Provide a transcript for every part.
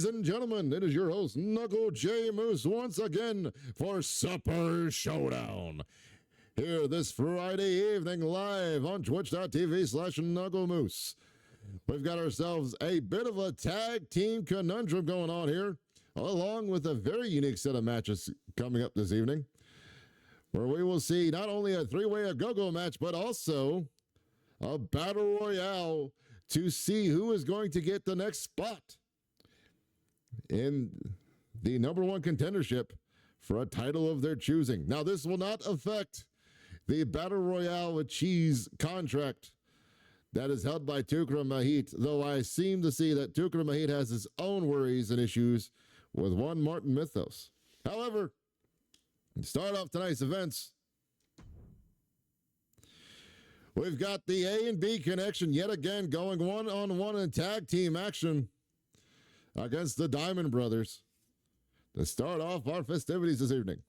Ladies and gentlemen, it is your host, Knuckle J Moose, once again for Supper Showdown. Here this Friday evening live on twitch.tv/Knuckle Moose. We've got ourselves a bit of a tag team conundrum going on here, along with a very unique set of matches coming up this evening, where we will see not only a three-way go-go match, but also a battle royale to see who is going to get the next spot in the #1 contendership for a title of their choosing. Now, this will not affect the Battle Royale with Cheese contract that is held by Tukra Mahit, though I seem to see that Tukra Mahit has his own worries and issues with one Martin Mythos. However, to start off tonight's events, we've got the A and B connection yet again going one-on-one in tag team action against the Diamond Brothers to start off our festivities this evening.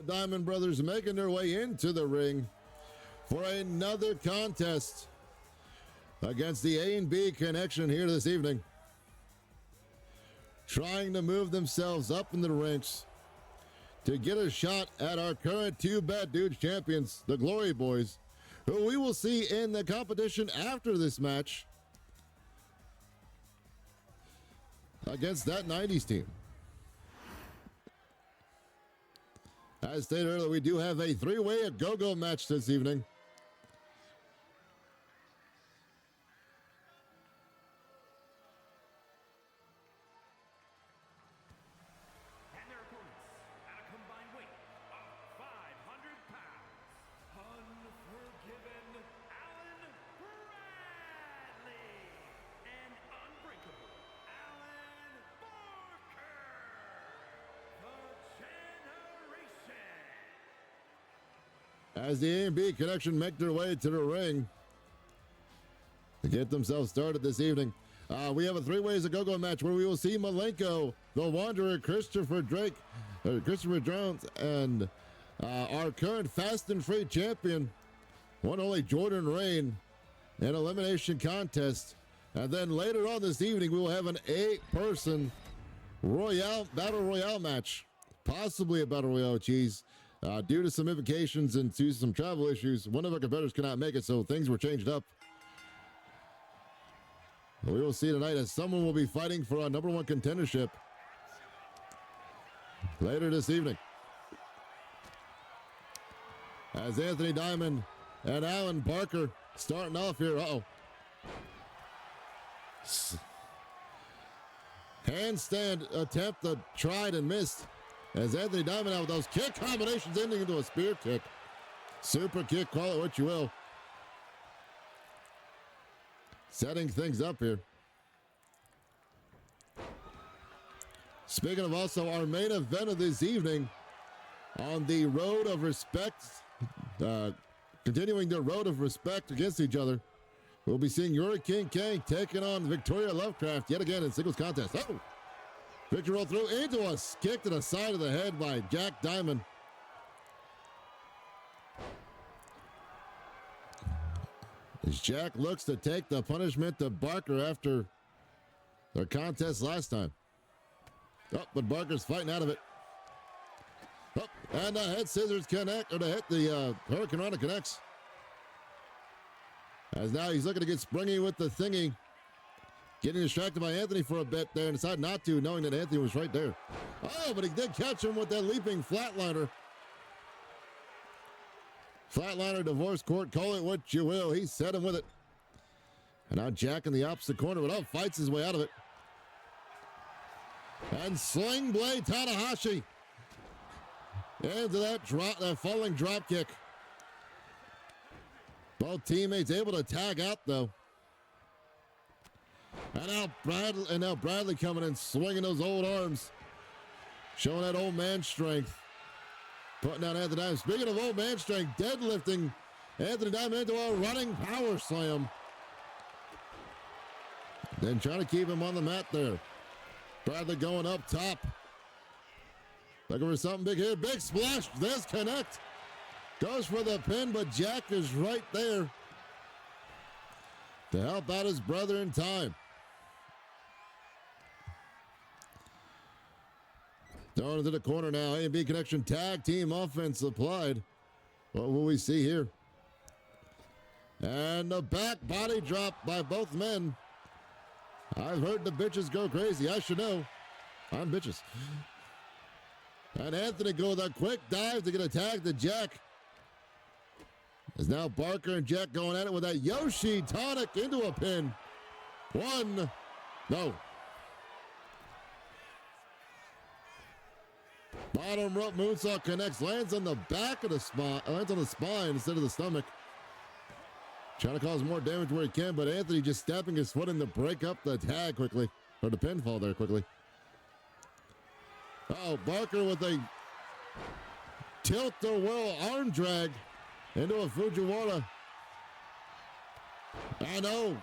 Diamond Brothers making their way into the ring for another contest against the A and B connection here this evening, trying to move themselves up in the ranks to get a shot at our current two Bad Dudes champions, the Glory Boys, who we will see in the competition after this match against that 90s team. As stated earlier, we do have a three-way go-go match this evening. And their opponents at a combined weight of 500 pounds, Unforgiven Alan Bradley and Unbreakable Alan Barker, the Generation. As the A and B connection make their way to the ring to get themselves started this evening, we have a three-ways go-go match where we will see Malenko, the Wanderer, Christopher Jones, and our current Fast and Free champion, one only Jordan Rain, an elimination contest. And then later on this evening, we will have an 8-person battle royale match, possibly a battle royale with Cheese. Due to some implications and to some travel issues, one of our competitors cannot make it, so things were changed up. We will see tonight as someone will be fighting for our #1 contendership later this evening. As Anthony Diamond and Alan Barker starting off here. Handstand attempt tried and missed. As Anthony Diamond out with those kick combinations ending into a spear kick. Super kick, call it what you will. Setting things up here. Speaking of also our main event of this evening, on the road of respect, continuing their road of respect against each other, we'll be seeing Yuri King Kang taking on Victoria Lovecraft yet again in singles contest. Oh! Victor rolled through into us, kick to the side of the head by Jack Diamond. As Jack looks to take the punishment to Barker after their contest last time. Oh, but Barker's fighting out of it. Oh, and the head scissors connect, or the Hurricane Rana connects. As now he's looking to get springy with the thingy. Getting distracted by Anthony for a bit there and decided not to, knowing that Anthony was right there. Oh, but he did catch him with that leaping flatliner. Flatliner, divorce court, call it what you will. He set him with it. And now Jack in the opposite corner, but fights his way out of it. And Sling Blade Tanahashi into that falling drop kick. Both teammates able to tag out though. And now Bradley coming in, swinging those old arms, showing that old man strength. Putting down Anthony Diamond. Speaking of old man strength, deadlifting Anthony Diamond into a running power slam. Then trying to keep him on the mat there. Bradley going up top. Looking for something big here. Big splash. This connect. Goes for the pin, but Jack is right there to help out his brother in time. Down into the corner now. A&B Connection tag team offense applied. What will we see here? And a back body drop by both men. I've heard the bitches go crazy. I should know. I'm bitches. And Anthony go with a quick dive to get a tag to Jack. As now Barker and Jack going at it with that Yoshi tonic into a pin. One. No. Bottom rope moonsault connects, lands on the back of the spine, lands on the spine instead of the stomach. Trying to cause more damage where he can, but Anthony just stepping his foot in to break up the tag quickly, or the pinfall there quickly. Oh, Barker with a tilt-a-whirl arm drag into a Fujiwara. I know.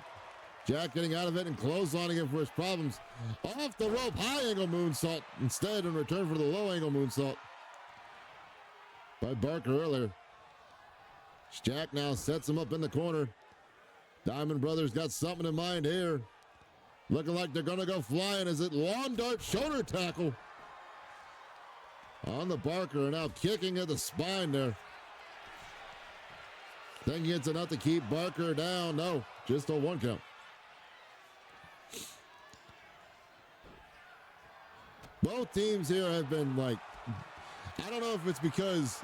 Jack getting out of it and clotheslining him for his problems. Off the rope, high angle moonsault instead in return for the low angle moonsault by Barker earlier. Jack now sets him up in the corner. Diamond Brothers got something in mind here. Looking like they're going to go flying. Is it lawn dart shoulder tackle on the Barker, and now kicking at the spine there. Thinking it's enough to keep Barker down. No, just a 1 count. Both teams here have been like, I don't know if it's because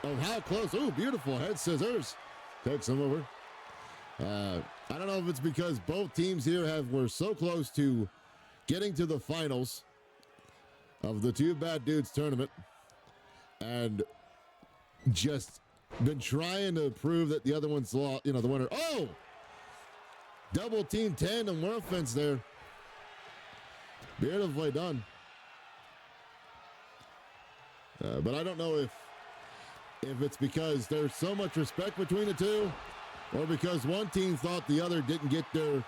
of how close. Ooh, beautiful head scissors. Takes him over. I don't know if it's because both teams here were so close to getting to the finals of the Two Bad Dudes tournament and just been trying to prove that the other one's the winner. Oh! Double team tandem offense there. Beautifully done. But I don't know if it's because there's so much respect between the two, or because one team thought the other didn't get there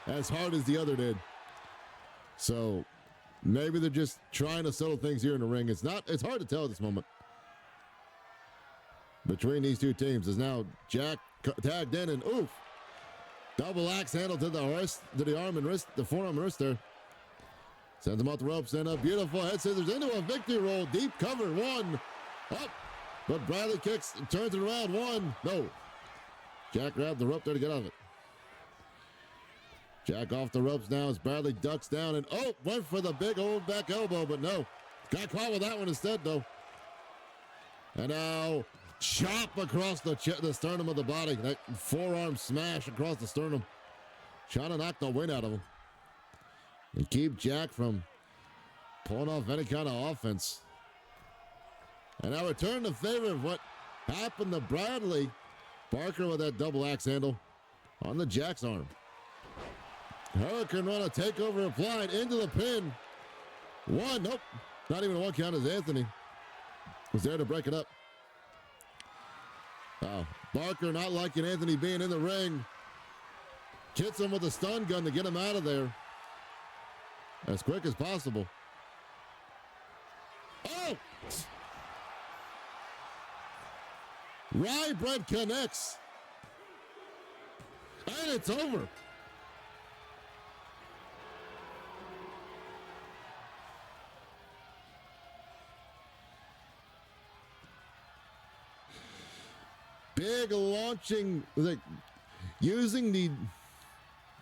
as hard as the other did. So maybe they're just trying to settle things here in the ring. It's hard to tell at this moment. Between these two teams is now Jack tagged in, and oof. Double axe handle to the wrist, to the arm and wrist, the forearm and wrist there. Sends him off the ropes, and a beautiful head scissors into a victory roll. Deep cover, 1. Up. But Bradley kicks, turns it around, 1. No. Jack grabbed the rope there to get out of it. Jack off the ropes now as Bradley ducks down and, went for the big old back elbow, but no. Got caught with that one instead, though. And now, chop across the sternum of the body. That forearm smash across the sternum. Trying to knock the wind out of him. And keep Jack from pulling off any kind of offense. And now return the favor of what happened to Bradley. Barker with that double axe handle on the Jack's arm. Hurricane Run, a takeover applied into the pin. 1, nope, not even a 1 count as Anthony was there to break it up. Barker not liking Anthony being in the ring. Hits him with a stun gun to get him out of there as quick as possible. Oh! Rye Bread connects. And it's over. Big launching, using the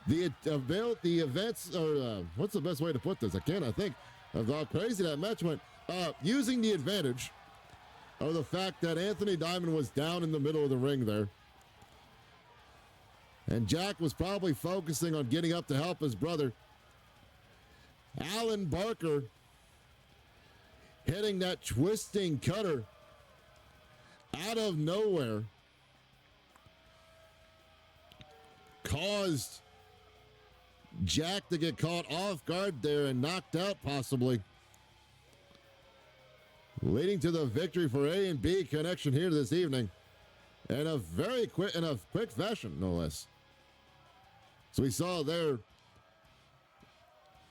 events, or what's the best way to put this? I think of how crazy that match went. Using the advantage of the fact that Anthony Diamond was down in the middle of the ring there. And Jack was probably focusing on getting up to help his brother. Alan Barker hitting that twisting cutter out of nowhere caused Jack to get caught off guard there and knocked out possibly, leading to the victory for A and B Connection here this evening in a quick fashion, no less. So we saw there.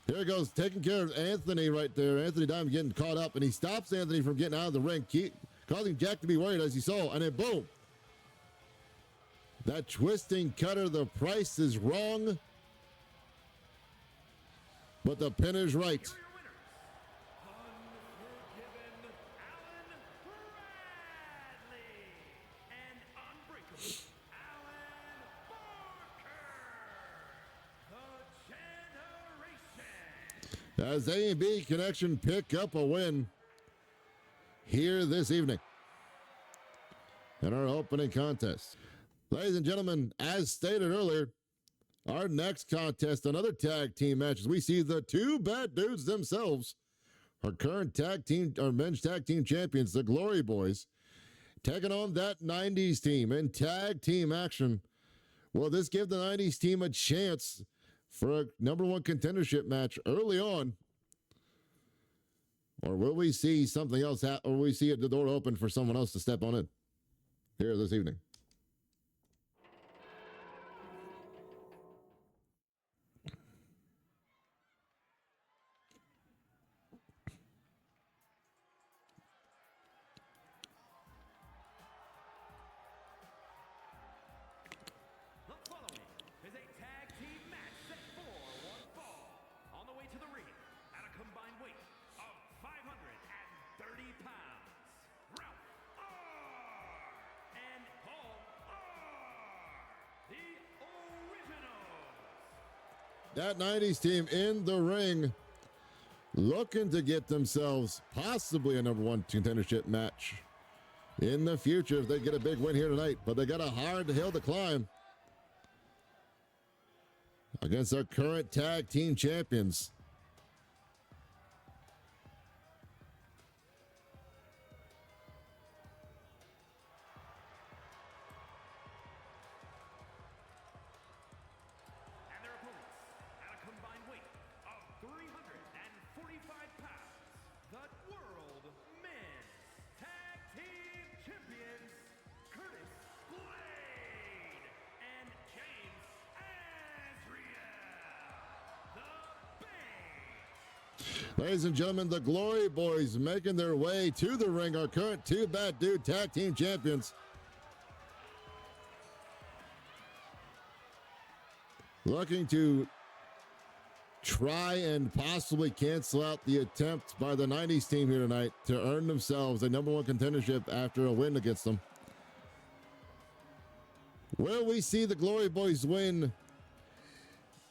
Here it goes, taking care of Anthony right there. Anthony Diamond getting caught up, and he stops Anthony from getting out of the ring, causing Jack to be worried as he saw, and then boom. That twisting cutter, the price is wrong, but the pin is right. Here are your winners. Unforgiven Alan Bradley and Unbreakable Alan Barker. The Generation. As A and B Connection pick up a win here this evening in our opening contest. Ladies and gentlemen, as stated earlier, our next contest, another tag team match, as we see the two bad dudes themselves, our current men's tag team champions, the Glory Boys, taking on that 90s team in tag team action. Will this give the 90s team a chance for a number one contendership match early on? Or will we see something else or will we see the door open for someone else to step on in here this evening? The following is a tag team match set for one fall. On the way to the ring at a combined weight of 530 pounds, Ralph R. and Paul R. The Originals. That 90s team in the ring looking to get themselves possibly a number one contendership match in the future if they get a big win here tonight. But they got a hard hill to climb against our current tag team champions. And their opponents at a combined weight of 345 pounds, the World Men's Tag Team Champions, Curtis Blade and James Azriel, the Bane. Ladies and gentlemen, the Glory Boys making their way to the ring, our current two bad dude tag team champions. Looking to try and possibly cancel out the attempt by the 90s team here tonight to earn themselves a number one contendership after a win against them. Will we see the Glory Boys win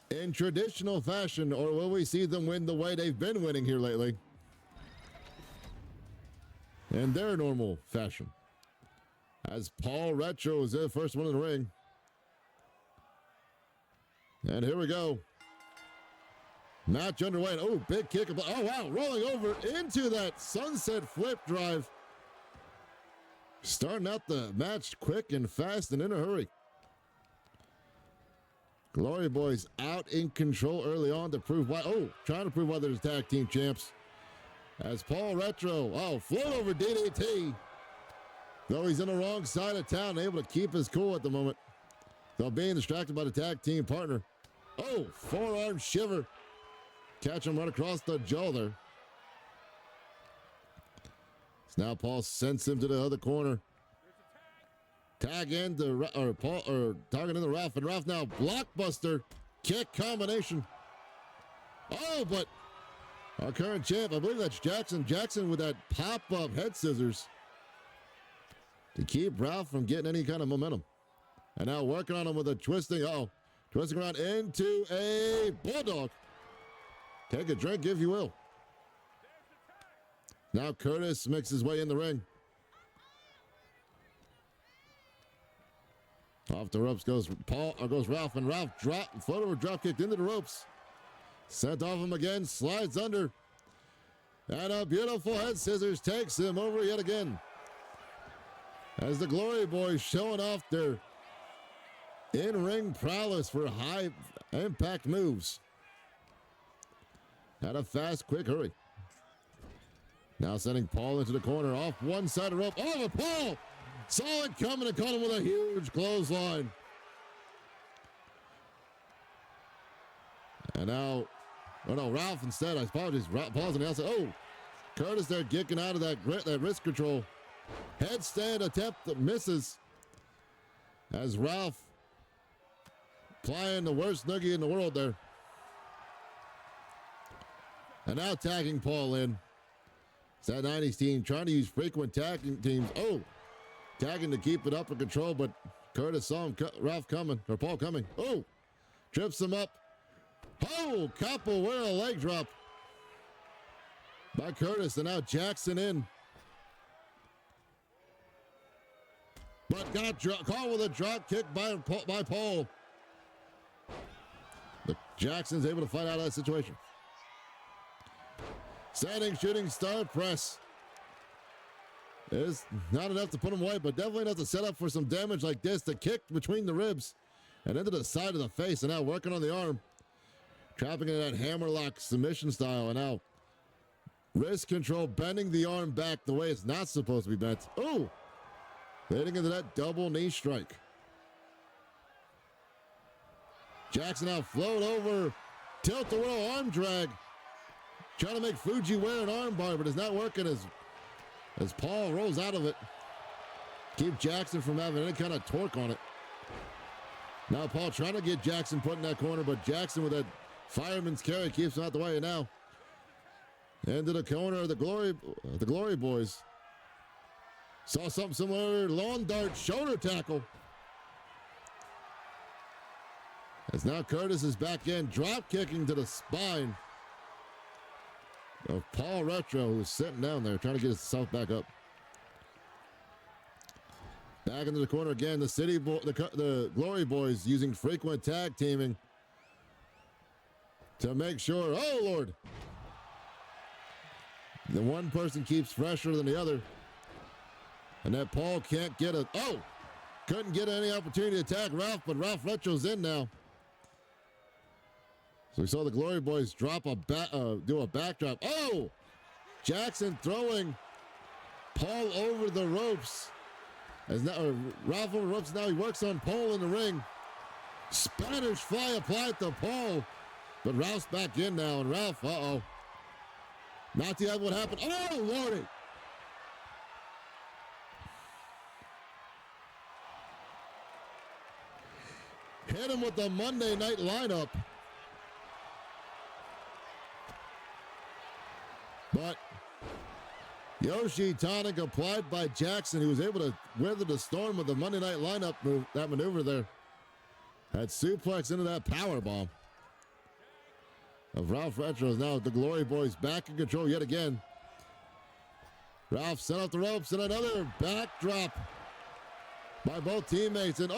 in traditional fashion, or will we see them win the way they've been winning here lately in their normal fashion? As Paul Retro is the first one in the ring. And here we go. Match underway. Oh, big kick. Oh, wow. Rolling over into that sunset flip drive. Starting out the match quick and fast and in a hurry. Glory Boys out in control early on to prove why. Oh, trying to prove why they're the tag team champs. As Paul Retro, float over DDT. Though he's on the wrong side of town, able to keep his cool at the moment. Though being distracted by the tag team partner. Oh, forearm shiver. Catch him right across the jaw there. So now Paul sends him to the other corner. Tag in to Paul, or target in the Ralph, and Ralph now blockbuster kick combination. Oh, but our current champ, I believe that's Jackson. Jackson with that pop-up head scissors to keep Ralph from getting any kind of momentum. And now working on him with a twisting around into a bulldog. Take a drink if you will. Now Curtis makes his way in the ring. Off the ropes goes Ralph, and Ralph float over drop kicked into the ropes. Sent off him again, slides under. And a beautiful head scissors takes him over yet again. As the Glory Boys showing off their in-ring prowess for high impact moves. At a fast, quick hurry. Now sending Paul into the corner off one side of the rope. Oh, but Paul saw it coming and caught him with a huge clothesline. And now, oh no, Ralph instead. I apologize. Paul's on the outside. Oh, Curtis there kicking out of that wrist control. Headstand attempt that misses. As Ralph plying the worst noogie in the world there. And now tagging Paul in. It's that 90s team trying to use frequent tagging teams. Oh, tagging to keep it up in control, but Curtis saw him, Ralph coming, or Paul coming. Oh, trips him up. Oh, capoeira leg drop by Curtis, and now Jackson in. But got caught with a drop kick by Paul. But Jackson's able to fight out of that situation. Standing shooting star press. Is not enough to put him away, but definitely enough to set up for some damage like this. The kick between the ribs and into the side of the face, and now working on the arm. Trapping in that hammerlock submission style, and now wrist control, bending the arm back the way it's not supposed to be bent. Oh, leading into that double knee strike. Jackson now float over, tilt the whirl arm drag. Trying to make Fuji wear an arm bar, but it's not working as Paul rolls out of it. Keep Jackson from having any kind of torque on it. Now Paul trying to get Jackson put in that corner, but Jackson with that fireman's carry keeps him out the way. And now into the corner of the Glory Boys. Saw something similar, lawn dart shoulder tackle. As now Curtis is back in, drop kicking to the spine of Paul Retro, who's sitting down there trying to get himself back up. Back into the corner again, the Glory Boys using frequent tag teaming to make sure, oh Lord, the one person keeps fresher than the other. And that Paul can't get couldn't get any opportunity to attack Ralph, but Ralph Retro's in now. So we saw the Glory Boys drop do a backdrop. Oh! Jackson throwing Paul over the ropes. As now, Ralph over the ropes, now he works on Paul in the ring. Spanish fly applied to Paul. But Ralph's back in now, and Ralph, not the other what happened. Oh, Lordy! Hit him with the Monday night lineup. But Yoshi tonic applied by Jackson, who was able to weather the storm with the Monday night lineup move, that maneuver there. Had suplex into that power bomb of Ralph Retro. Now the Glory Boys back in control yet again. Ralph set off the ropes and another backdrop by both teammates. And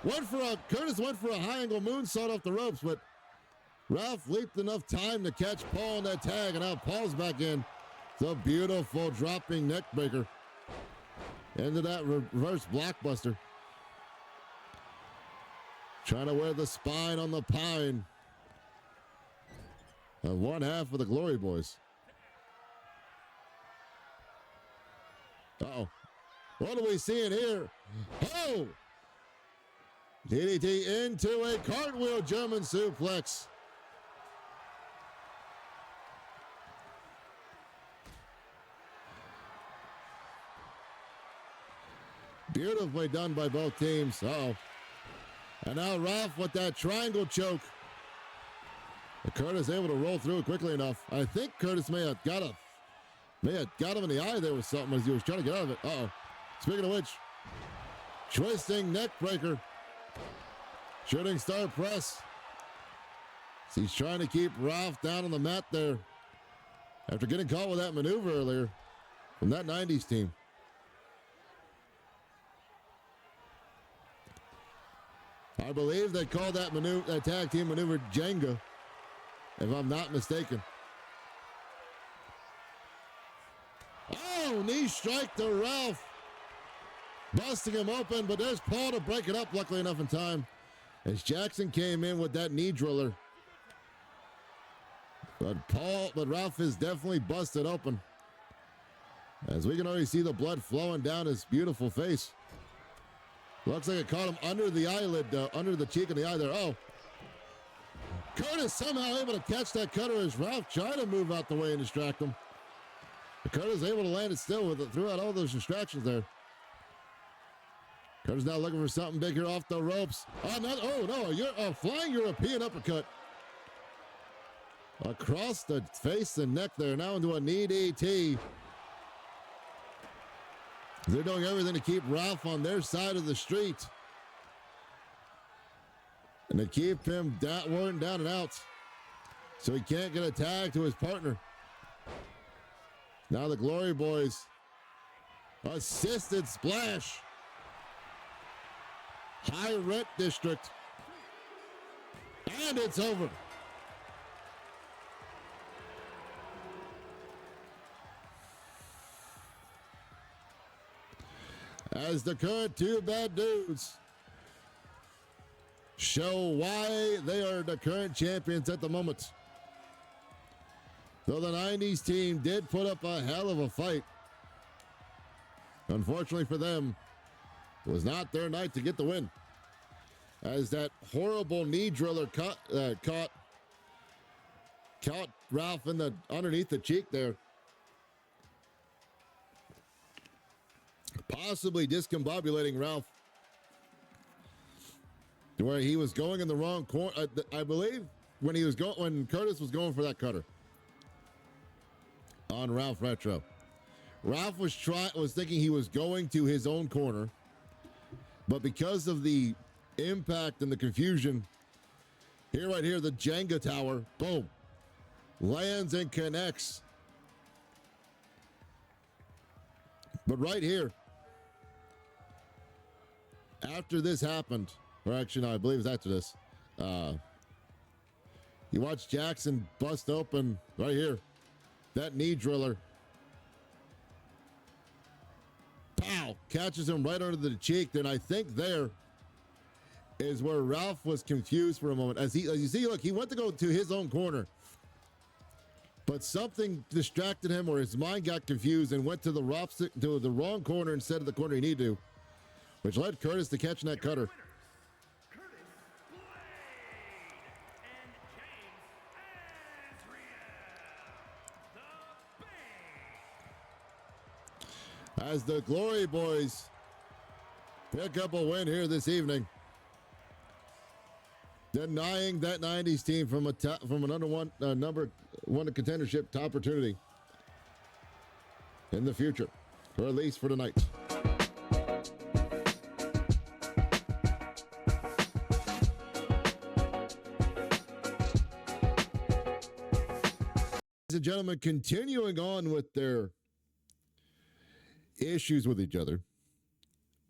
Curtis went for a high angle moonsault off the ropes, but Ralph leaped enough time to catch Paul in that tag, and now Paul's back in. It's a beautiful dropping neck breaker into that reverse blockbuster. Trying to wear the spine on the pine of one half of the Glory Boys. Uh-oh. What are we seeing here? Oh! DDT into a cartwheel German suplex. Beautifully done by both teams. Uh-oh. And now Ralph with that triangle choke. But Curtis able to roll through it quickly enough. I think Curtis may have got him in the eye there with something as he was trying to get out of it. Uh-oh. Speaking of which, twisting neck breaker. Shooting star press. So he's trying to keep Ralph down on the mat there after getting caught with that maneuver earlier from that 90s team. I believe they called that tag team maneuver Jenga. if I'm not mistaken. Oh, knee strike to Ralph. Busting him open, but there's Paul to break it up, luckily enough in time, as Jackson came in with that knee driller. But Ralph is definitely busted open, as we can already see the blood flowing down his beautiful face. Looks like it caught him under the eyelid, under the cheek of the eye there. Oh. Curtis somehow able to catch that cutter as Ralph tried to move out the way and distract him. But Curtis able to land it still with it throughout all those distractions there. Curtis now looking for something big here off the ropes. Oh no, a flying European uppercut. Across the face and neck there, now into a knee DT. They're doing everything to keep Ralph on their side of the street. And to keep him worn down and out, so he can't get a tag to his partner. Now the Glory Boys. Assisted splash. High rent district. And it's over. As the current two bad dudes show why they are the current champions at the moment. Though the 90s team did put up a hell of a fight, unfortunately for them, it was not their night to get the win, as that horrible knee driller caught Ralph in underneath the cheek there, possibly discombobulating Ralph, to where he was going in the wrong corner. I believe when Curtis was going for that cutter on Ralph Retro, Ralph was thinking he was going to his own corner, but because of the impact and the confusion, right here, the Jenga tower, boom, lands and connects. But right here, after this happened, or actually, no, I believe it's after this, you watch Jackson bust open right here, that knee driller. Pow! Catches him right under the cheek. Then I think there is where Ralph was confused for a moment. As you see, look, he went to go to his own corner, but something distracted him, or his mind got confused and went to the wrong corner instead of the corner he needed to, which led Curtis to catching that cutter. As the Glory Boys pick up a win here this evening, denying that 90s team from a number one contendership opportunity in the future, or at least for tonight. Ladies and gentlemen, continuing on with their issues with each other,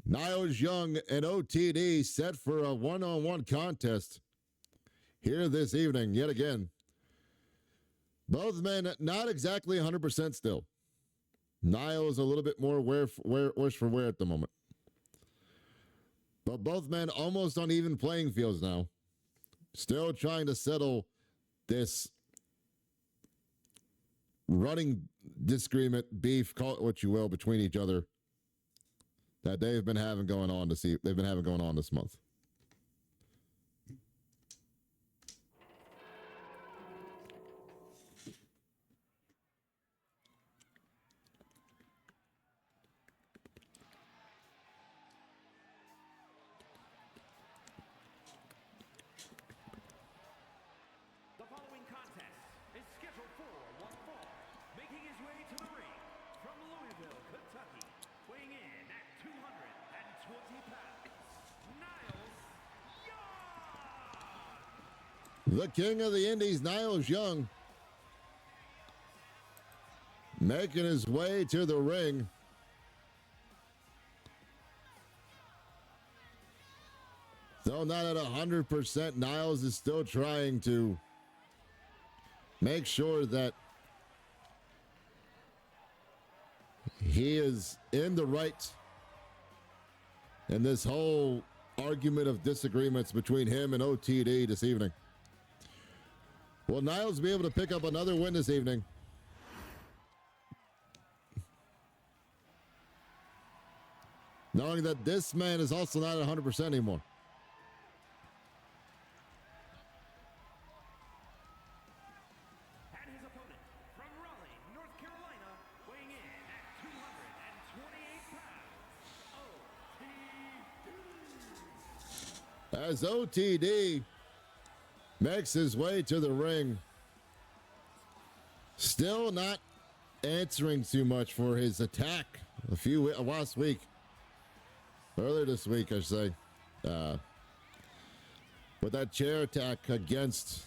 Niles Young and OTD set for a one-on-one contest here this evening yet again. Both men not exactly 100% still. Niles a little bit more worse for wear at the moment. But both men almost on even playing fields now. Still trying to settle this running disagreement, beef, call it what you will, between each other that they've been having going on this month. The following contest is scheduled for one fall, making his way to the ring from Louisville, Kentucky, weighing in at 220 pounds, Niles Young! The king of the Indies, Niles Young, making his way to the ring. Though not at 100%, Niles is still trying to make sure that he is in the right in this whole argument of disagreements between him and OTD this evening. Will Niles be able to pick up another win this evening? Knowing that this man is also not at 100% anymore. And his opponent from Raleigh, North Carolina, weighing in at 228 pounds, OTD. As OTD makes his way to the ring, still not answering too much for his attack earlier this week, I should say, with that chair attack against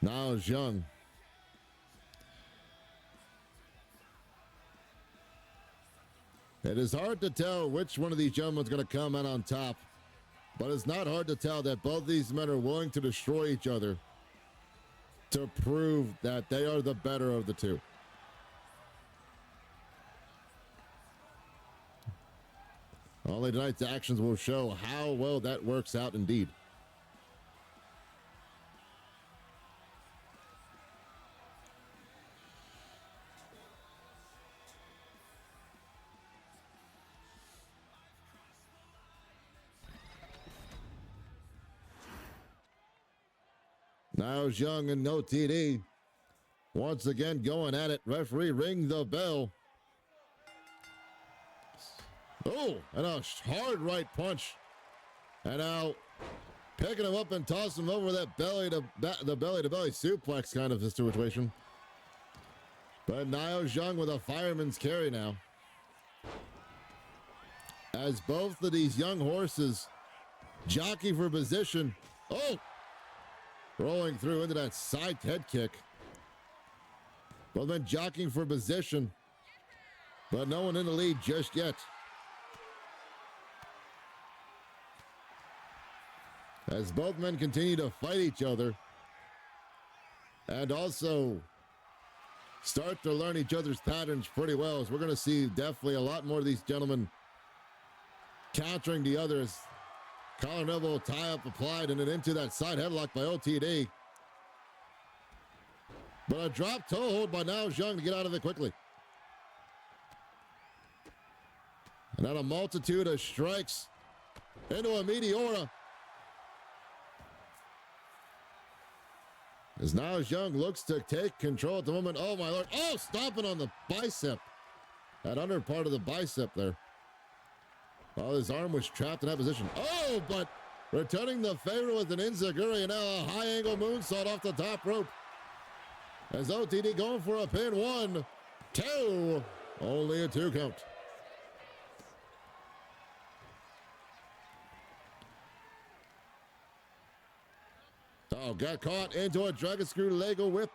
Niles Young. It is hard to tell which one of these gentlemen is going to come out on top, but it's not hard to tell that both these men are willing to destroy each other to prove that they are the better of the two. Only tonight's actions will show how well that works out indeed. Niles Young and OTD once again going at it. Referee, ring the bell. Oh, and a hard right punch. And now picking him up and tossing him over that belly-to-belly suplex kind of situation. But Niles Young with a fireman's carry now. As both of these young horses jockey for position. Oh! Rolling through into that side head kick. Both men jockeying for position. But no one in the lead just yet. As both men continue to fight each other and also start to learn each other's patterns pretty well, as we're going to see definitely a lot more of these gentlemen countering the others. Collar and elbow tie up applied and then into that side headlock by OTD. But a drop toe hold by Niles Young to get out of it quickly. And then a multitude of strikes into a Meteora. As Niles Young looks to take control at the moment. Oh, my Lord. Oh, stomping on the bicep. That under part of the bicep there. While his arm was trapped in that position. Oh, but returning the favor with an enziguri and now a high angle moonsault off the top rope. As OTD going for a pin. 1, 2. Only a 2 count. Oh, got caught into a dragon screw Lego whip.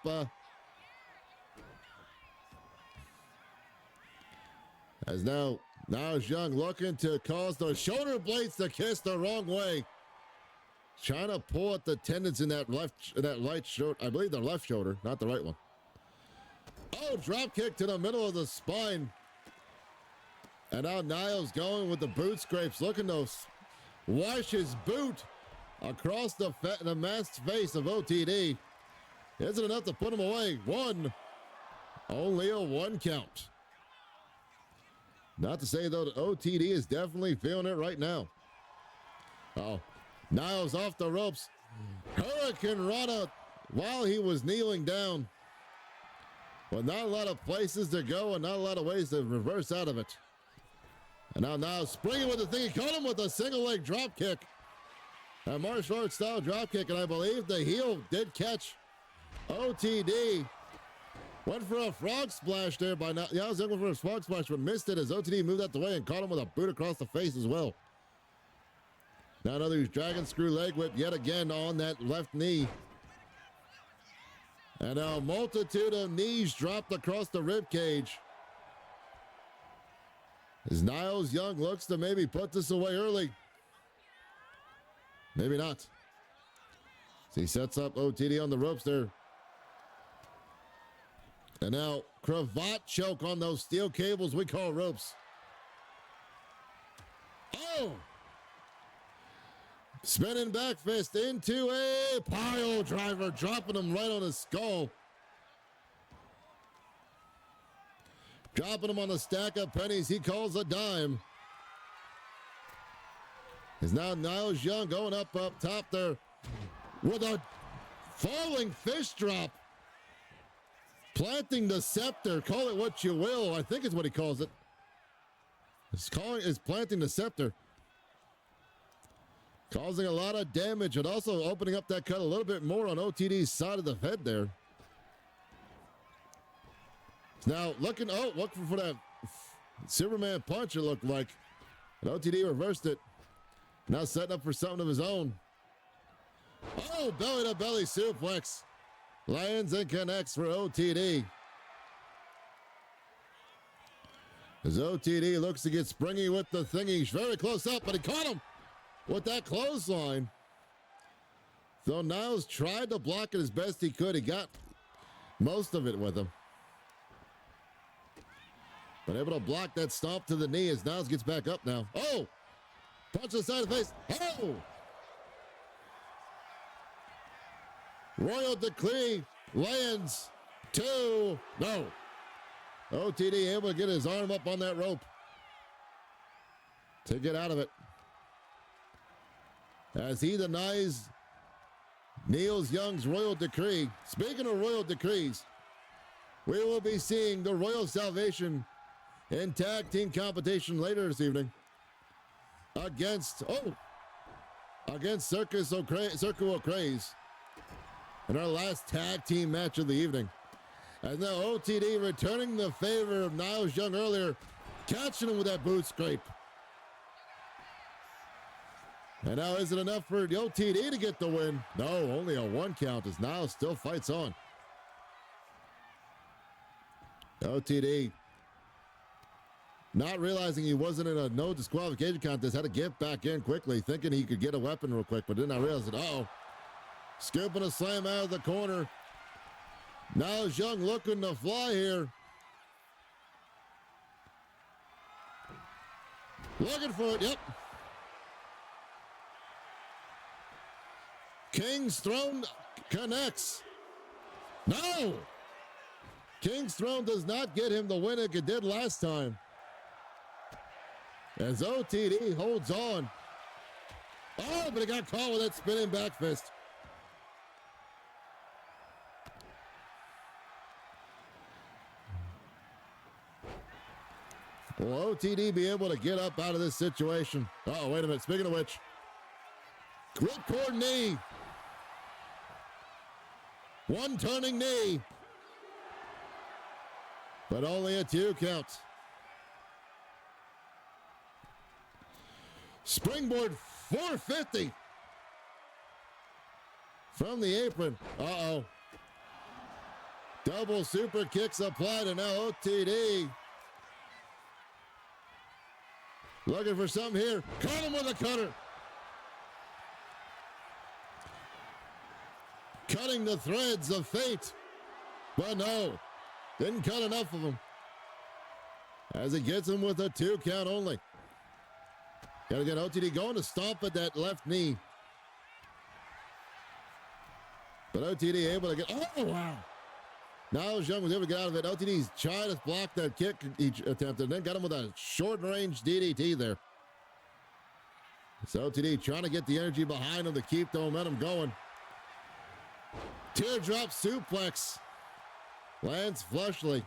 As now Niles Young looking to cause the shoulder blades to kiss the wrong way. Trying to pull at the tendons in that right shoulder. I believe the left shoulder, not the right one. Oh, drop kick to the middle of the spine. And now Niles going with the boot scrapes, looking to wash his boot across the masked face of OTD. Isn't enough to put him away. 1. Only a 1 count. Not to say, though, that OTD is definitely feeling it right now. Uh-oh. Niles off the ropes. Hurricane Rana while he was kneeling down. But not a lot of places to go and not a lot of ways to reverse out of it. And now Niles springing with the thing. He caught him with a single leg drop kick. A martial arts style drop kick, and I believe the heel did catch OTD. Went for a frog splash there by now. Yeah, I was looking for a frog splash, but missed it as OTD moved out the way and caught him with a boot across the face as well. Now another dragon screw leg whip yet again on that left knee. And a multitude of knees dropped across the rib cage. As Niles Young looks to maybe put this away early. Maybe not. So he sets up OTD on the ropes there. And now cravat choke on those steel cables we call ropes. Oh! Spinning back fist into a pile driver, dropping him right on his skull. Dropping him on a stack of pennies he calls a dime. Is now Niles Young going up top there with a falling fist drop. Planting the scepter, call it what you will. I think is what he calls it. Is planting the scepter. Causing a lot of damage and also opening up that cut a little bit more on OTD's side of the head there. Now looking for that Superman punch, it looked like. And OTD reversed it. Now setting up for something of his own. Oh, belly to belly suplex. Lands and connects for OTD. As OTD looks to get springy with the thingy. He's very close up, but he caught him with that clothesline. So Niles tried to block it as best he could. He got most of it with him. But able to block that stomp to the knee as Niles gets back up now. Oh! Punch to the side of the face. Oh! Royal Decree lands 2. No. OTD able to get his arm up on that rope to get out of it. As he denies Niles Young's Royal Decree. Speaking of Royal Decrees, we will be seeing the Royal Salvation in tag team competition later this evening against Circus O'Craze in our last tag team match of the evening. And now OTD returning the favor of Niles Young earlier, catching him with that boot scrape. And now is it enough for the OTD to get the win? No, only a 1 count as Niles still fights on. OTD, not realizing he wasn't in a no disqualification contest, had to get back in quickly, thinking he could get a weapon real quick, but did not realize it. Uh-oh. Scooping a slam out of the corner. Niles Young looking to fly here. Looking for it, yep. King's Throne connects. No! King's Throne does not get him the win like it did last time. As OTD holds on. Oh, but he got caught with that spinning back fist. Will OTD be able to get up out of this situation? Oh, wait a minute. Speaking of which, ripcord knee. One turning knee. But only a 2 count. Springboard 450. From the apron. Uh-oh. Double super kicks applied, and now OTD looking for something here. Caught him with a cutter. Cutting the threads of fate. But no, didn't cut enough of them. As he gets him with a 2 count only. Got to get OTD going to stomp at that left knee. But OTD able to get, oh wow. Niles Young was able to get out of it. OTD's trying to block that kick he attempted, and then got him with a short-range DDT there. So OTD trying to get the energy behind him to keep the momentum going. Teardrop suplex. Lands flushly.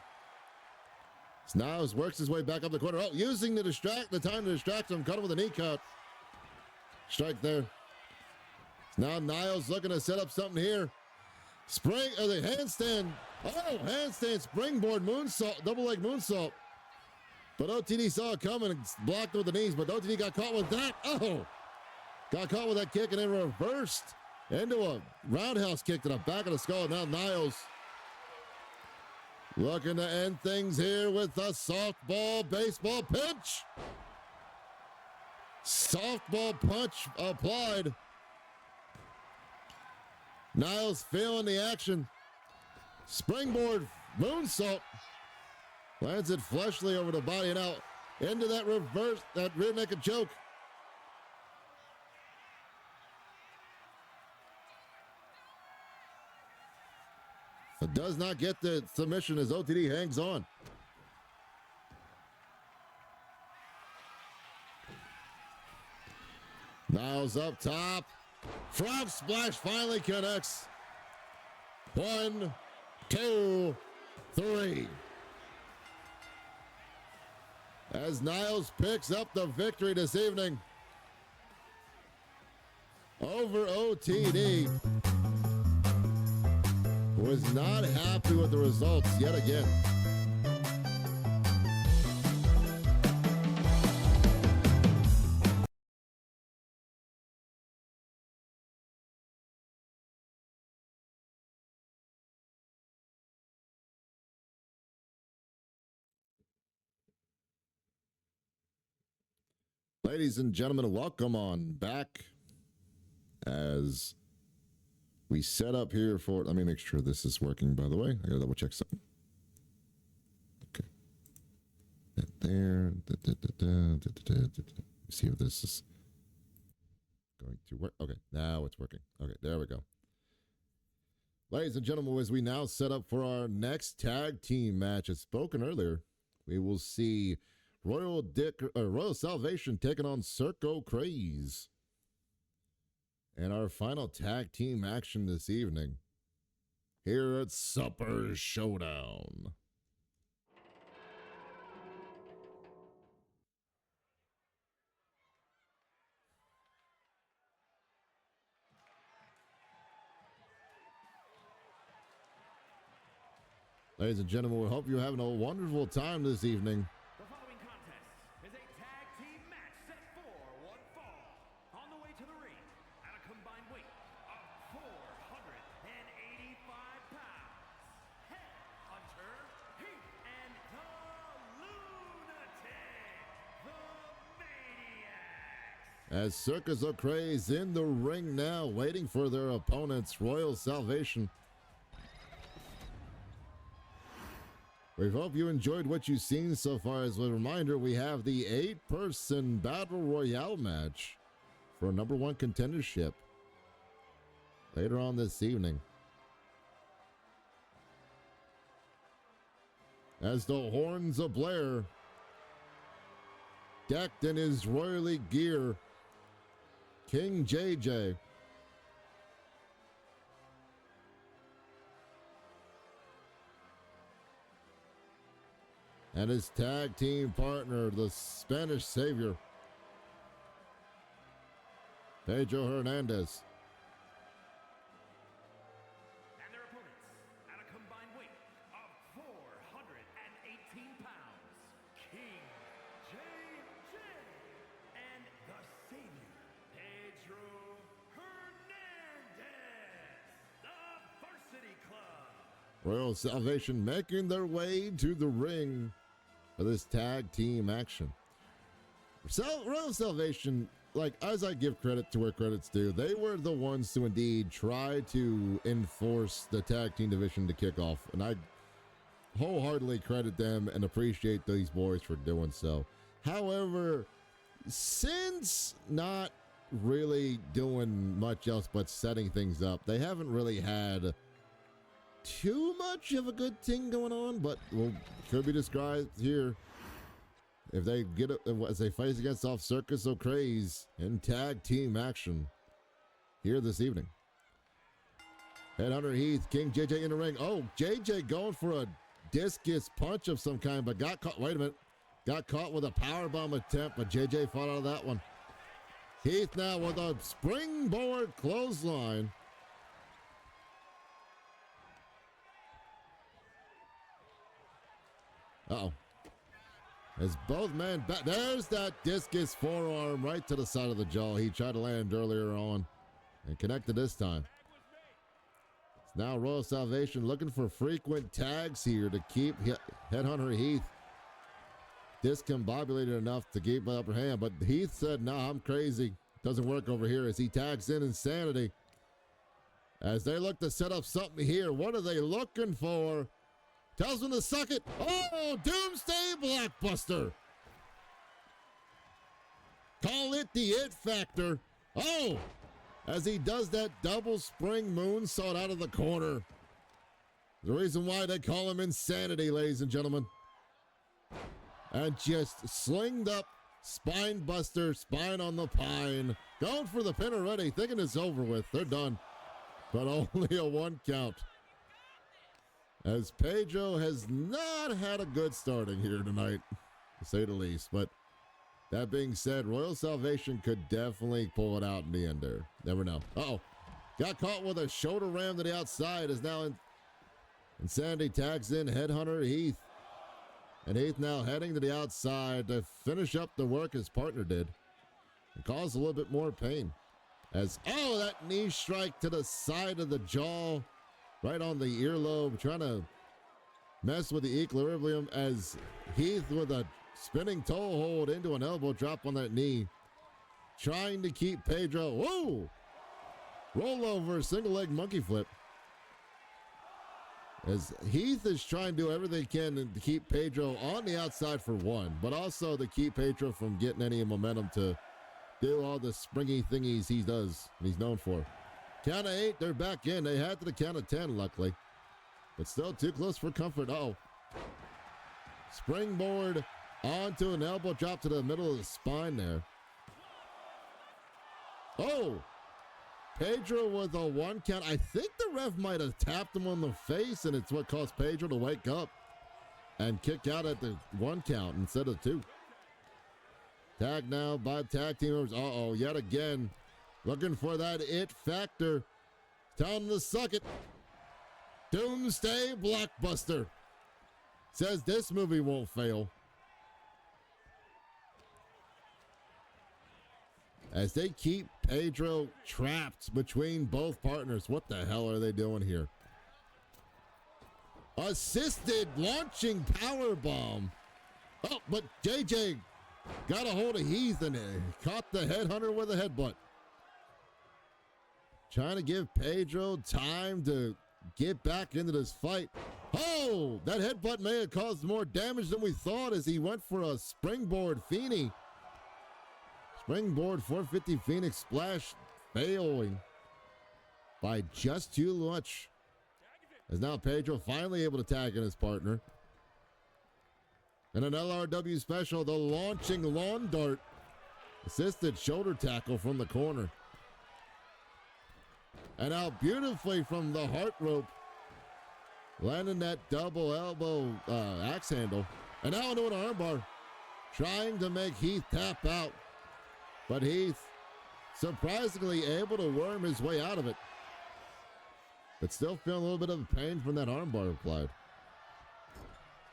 Niles works his way back up the corner. Oh, using the time to distract him. Cut him with a knee cut. Strike there. Now Niles looking to set up something here. The handstand. Oh, handstand springboard moonsault, double leg moonsault. But OTD saw it coming and blocked with the knees, but OTD got caught with that. Oh, got caught with that kick and then reversed into a roundhouse kick to the back of the skull. Now Niles looking to end things here with a softball baseball pinch. Softball punch applied. Niles feeling the action. Springboard moonsault. Lands it fleshly over the body and out into that reverse, that rear naked choke. It does not get the submission as OTD hangs on. Niles up top. Frog splash finally connects. 1, 2, 3. As Niles picks up the victory this evening over OTD, was not happy with the results yet again. Ladies and gentlemen, welcome on back as we set up here for, let me make sure this is working, by the way. I gotta double check something. Okay. That there. See if this is going to work. Okay, now it's working. Okay, there we go. Ladies and gentlemen, as we now set up for our next tag team match, as spoken earlier, we will see Royal Salvation taking on Circo Craze. And our final tag team action this evening here at Supper Showdown. Ladies and gentlemen, we hope you're having a wonderful time this evening. The following contest is a tag team match set for one fall. On the way to the ring, at a combined weight of 485 pounds, Headhunter Heath and the Lunatic, the Maniacs. As Circus O'Craze in the ring now, waiting for their opponents, Royal Salvation. We hope you enjoyed what you've seen so far. As a reminder, we have the 8-person Battle Royale match for #1 contendership later on this evening. As the Horns of Blair, decked in his royally gear, King JJ. And his tag team partner, the Spanish Savior, Pedro Hernandez. And their opponents, at a combined weight of 418 pounds, King JJ and the Savior, Pedro Hernandez, the Varsity Club. Royal Salvation making their way to the ring for this tag team action. Royal Salvation, like, as I give credit to where credit's due, they were the ones to indeed try to enforce the tag team division to kick off, and I wholeheartedly credit them and appreciate these boys for doing so. However, since not really doing much else but setting things up, they haven't really had too much of a good thing going on, but could be described here if they get it as they fight against off Circus O'Craze in tag team action here this evening. Headhunter Heath, King JJ in the ring. Oh, JJ going for a discus punch of some kind, but got caught. Wait a minute. Got caught with a powerbomb attempt, but JJ fought out of that one. Heath now with a springboard clothesline. Uh-oh. As both men back, there's that discus forearm right to the side of the jaw. He tried to land earlier on and connected this time. It's now Royal Salvation looking for frequent tags here to keep Headhunter Heath discombobulated enough to keep the upper hand. But Heath said, "Nah, I'm crazy. Doesn't work over here," as he tags in Insanity. as they look to set up something here. What are they looking for? Tells him to suck it. Oh, Doomsday Blockbuster. Call it the it factor. Oh, as he does that double spring moonsault out of the corner. The reason why they call him Insanity, ladies and gentlemen. And just slinged up, spine buster, spine on the pine. Going for the pin already, thinking it's over with. They're done. But only a 1 count. As Pedro has not had a good starting here tonight, to say the least. But that being said, Royal Salvation could definitely pull it out in the end there. Never know. Uh-oh. Got caught with a shoulder ram to the outside. Is now in. Insanity tags in Headhunter Heath. And Heath now heading to the outside to finish up the work his partner did. And cause a little bit more pain. As, oh, that knee strike to the side of the jaw. Right on the earlobe. Trying to mess with the equilibrium as Heath with a spinning toe hold into an elbow drop on that knee. Trying to keep Pedro. Whoa! Rollover, single leg monkey flip. As Heath is trying to do everything he can to keep Pedro on the outside for one, but also to keep Pedro from getting any momentum to do all the springy thingies he does, he's known for. Count of 8, they're back in. They had to the count of 10, luckily. But still too close for comfort. Oh. Springboard onto an elbow drop to the middle of the spine there. Oh. Pedro with a 1 count. I think the ref might have tapped him on the face, and it's what caused Pedro to wake up and kick out at the 1 count instead of 2. Tag now by tag team members. Uh-oh, yet again. Looking for that it factor. Telling him to suck it. Doomsday Blockbuster. Says this movie won't fail. As they keep Pedro trapped between both partners. What the hell are they doing here? Assisted launching power bomb. Oh, but JJ got a hold of Heath and caught the headhunter with a headbutt. Trying to give Pedro time to get back into this fight. Oh, that headbutt may have caused more damage than we thought as he went for a springboard Feeny. Springboard 450 Phoenix splash failing by just too much. As now Pedro finally able to tag in his partner. And an LRW special, the launching lawn dart. Assisted shoulder tackle from the corner. And out beautifully from the heart rope. Landing that double elbow axe handle. And now into an armbar. Trying to make Heath tap out. But Heath surprisingly able to worm his way out of it. But still feeling a little bit of pain from that armbar applied.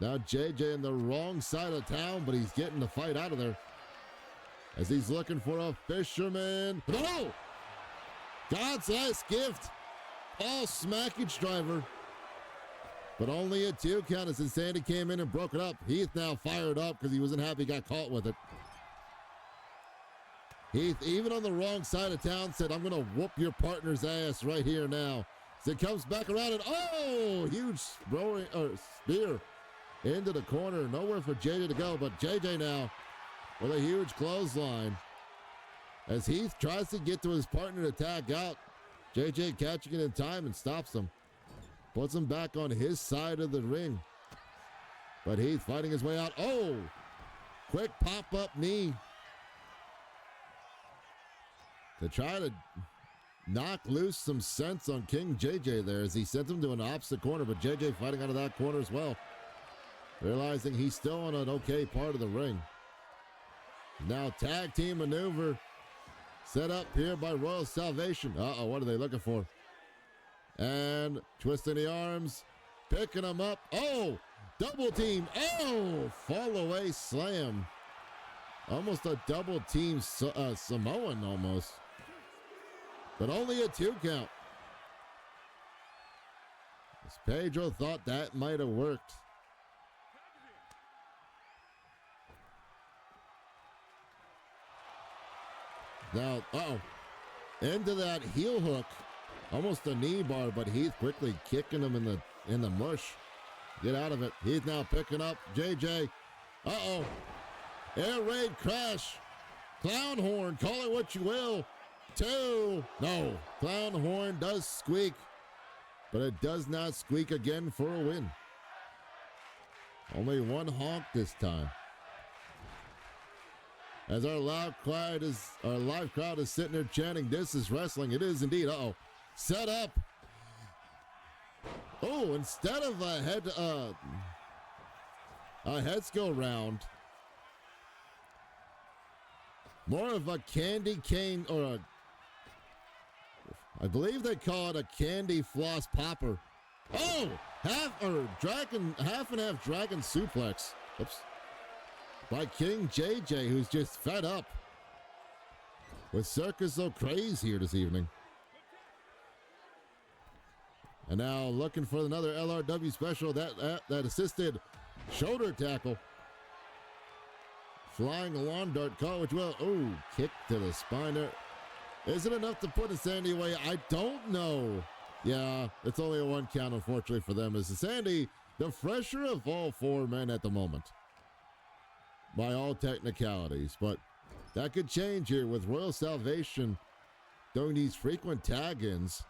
Now JJ in the wrong side of town, but he's getting the fight out of there. As he's looking for a fisherman. No! God's last gift. All smackage driver. But only a 2 count as Insanity came in and broke it up. Heath now fired up because he wasn't happy he got caught with it. Heath, even on the wrong side of town, said, I'm going to whoop your partner's ass right here now. So it comes back around and, oh, huge spear into the corner. Nowhere for JJ to go, but JJ now with a huge clothesline. As Heath tries to get to his partner to tag out, JJ catching it in time and stops him. Puts him back on his side of the ring. But Heath fighting his way out. Oh, quick pop-up knee. To try to knock loose some sense on King JJ there as he sent him to an opposite corner, but JJ fighting out of that corner as well. Realizing he's still on an okay part of the ring. Now tag team maneuver set up here by Royal Salvation. Uh-oh, what are they looking for? And twisting the arms, picking them up. Oh, double team. Oh, fall away slam. Almost a double team Samoan almost. But only a 2 count. As Pedro thought that might have worked. Now, into that heel hook almost a knee bar, but Heath quickly kicking him in the mush. Get out of it. Heath now picking up JJ. Uh-oh. Air raid crash. Clown horn, call it what you will. 2. No, clown horn does squeak, but it does not squeak again for a win. Only one honk this time. As our live crowd is sitting there chanting, "This is wrestling." It is indeed. Uh-oh. Set up. Oh, instead of a heads go round, more of a candy cane, or I believe they call it a candy floss popper. Oh, half and half dragon suplex. Oops. By King JJ, who's just fed up with Circus O'Craze here this evening. And now looking for another LRW special, that assisted shoulder tackle. Flying lawn dart caught, which will, oh, kick to the spine there. Is it enough to put Sandy away? I don't know. Yeah, it's only a 1 count, unfortunately, for them. As Sandy, the fresher of all 4 men at the moment, by all technicalities. But that could change here with Royal Salvation doing these frequent tag-ins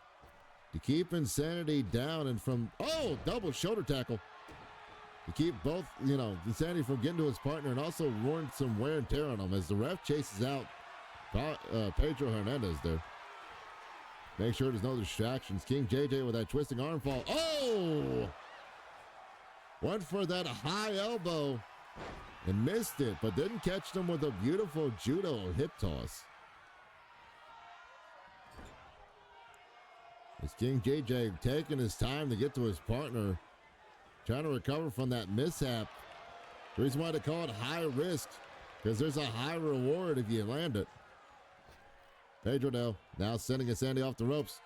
to keep Insanity down and from, oh, double shoulder tackle. To keep both, Insanity from getting to his partner and also warrant some wear and tear on him as the ref chases out Pedro Hernandez there. Make sure there's no distractions. King JJ with that twisting arm fall. Oh! Went for that high elbow and missed it, but didn't catch them with a beautiful judo hip toss. It's King JJ taking his time to get to his partner, trying to recover from that mishap. The reason why they call it high risk, because there's a high reward if you land it. Pedro now sending a Sandy off the ropes.